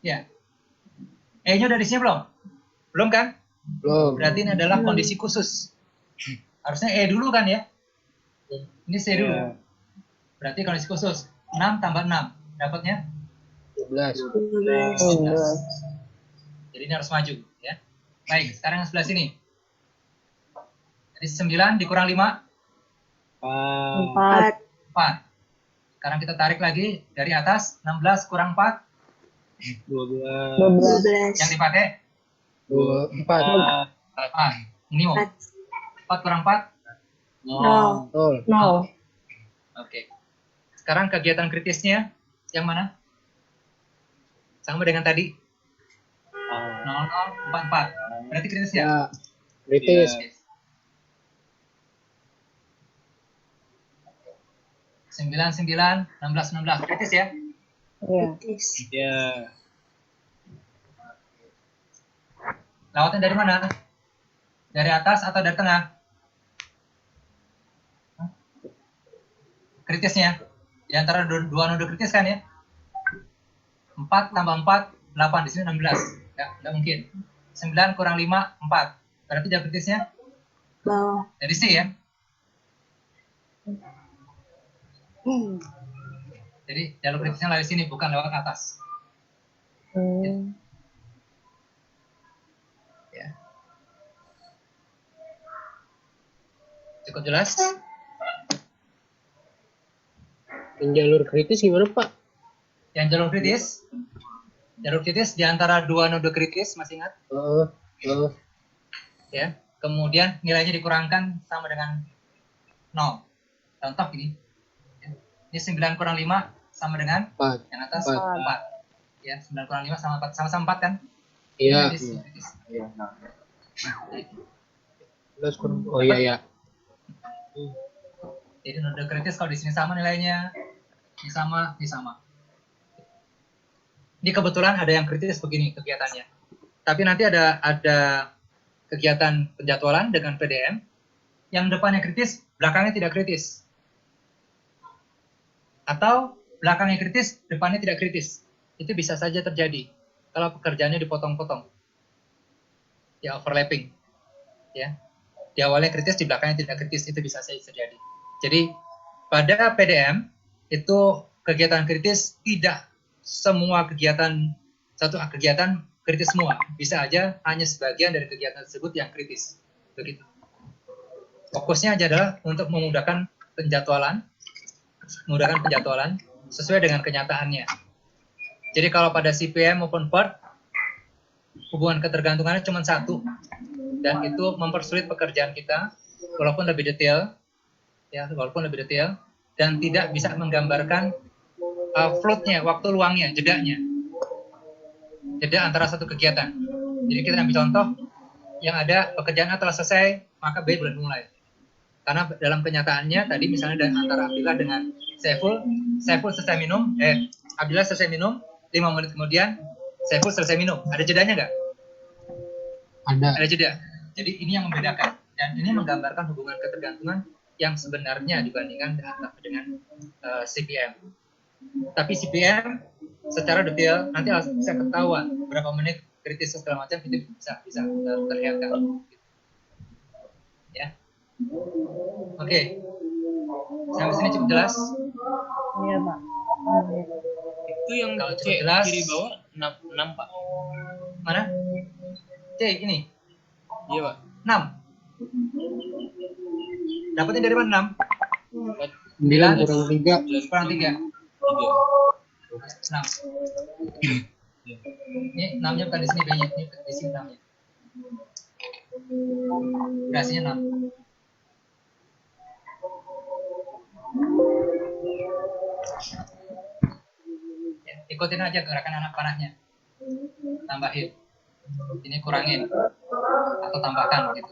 Ya. E-nya udah di sini belum? Belum kan? Belum. Berarti ini adalah kondisi khusus. Harusnya E dulu kan ya? Ini C dulu. Berarti kondisi khusus. 6 tambah 6. Dapatnya? 12. 12. Jadi ini harus maju. Ya. Baik, sekarang yang sebelah sini. Jadi 9 dikurang 5. 4. 4. Sekarang kita tarik lagi dari atas. 16 kurang 4. 12. Yang dipakai? 4. 4. Ini mau. 4 kurang 4. 0. 0. Oke. Sekarang kegiatan kritisnya yang mana? Sama dengan tadi. 0044. Berarti kritis ya? Ya. Kritis. Oke. 99, 16, 16. Kritis ya? Iya. Ya. Lawatnya dari mana? Dari atas atau dari tengah? Kritisnya. Di antara dua node kritis kan ya? 4 tambah 4, 8. Di sini 16. Ya, nggak mungkin. 9 kurang 5, 4. Berarti jalur kritisnya Bawah. dari C ya? Jadi jalur kritisnya dari sini, bukan lewat atas. Ya. Cukup jelas? Yang jalur kritis gimana, Pak? Yang jalur kritis di antara dua node kritis, masih ingat? Ya. Kemudian nilainya dikurangkan sama dengan 0. Contoh gini. Ini 9 kurang 5 sama dengan 4. yang atas 4. 4. Ya, 9 kurang 5 sama 4. Sama-sama 4 kan? Iya. Kritis, kritis. Oh iya ya. Jadi node kritis kalau di sini sama nilainya, ini sama, ini sama. Ini kebetulan ada yang kritis begini kegiatannya. Tapi nanti ada kegiatan penjadwalan dengan PDM yang depannya kritis, belakangnya tidak kritis. Atau belakangnya kritis, depannya tidak kritis. Itu bisa saja terjadi kalau pekerjaannya dipotong-potong. Ya, overlapping. Ya. Di awalnya kritis, di belakangnya tidak kritis, itu bisa saja terjadi. Jadi pada PDM itu kegiatan kritis tidak semua kegiatan, satu kegiatan kritis semua. Bisa aja hanya sebagian dari kegiatan tersebut yang kritis. Begitu. Fokusnya adalah untuk memudahkan penjadwalan sesuai dengan kenyataannya. Jadi kalau pada CPM maupun PERT hubungan ketergantungannya cuma satu, dan itu mempersulit pekerjaan kita, walaupun lebih detail, dan tidak bisa menggambarkan float-nya, waktu luangnya, jedanya, jeda antara satu kegiatan. Jadi kita ambil contoh, yang ada pekerjaan A telah selesai, maka B boleh mulai. Karena dalam kenyataannya tadi misalnya dari antara Abdillah dengan Saiful selesai minum, Abdillah selesai minum, 5 menit kemudian Saiful selesai minum. Ada jedanya nggak? Ada jeda. Jadi ini yang membedakan, dan ini menggambarkan hubungan ketergantungan yang sebenarnya dibandingkan dengan CPM. Tapi CPM secara detail nanti bisa ketahuan berapa menit kritis segala macam, itu bisa terlihat kan. Ya. Oke. Sampai sini cukup jelas? Iya, Pak. Itu yang Kalau C cukup jelas, kiri bawah 6 Pak. mana? C ini. Iya Pak. 6. Dapatnya dari mana 6? 9 kurang 3. Kurang 3. 3. 6. Ini 6-nya bukan di sini, B-nya. Ini di sini 6-nya. Durasinya 6. Ya, ikutin aja gerakan anak panahnya. Tambahin. Ini kurangin. Atau tambahkan gitu.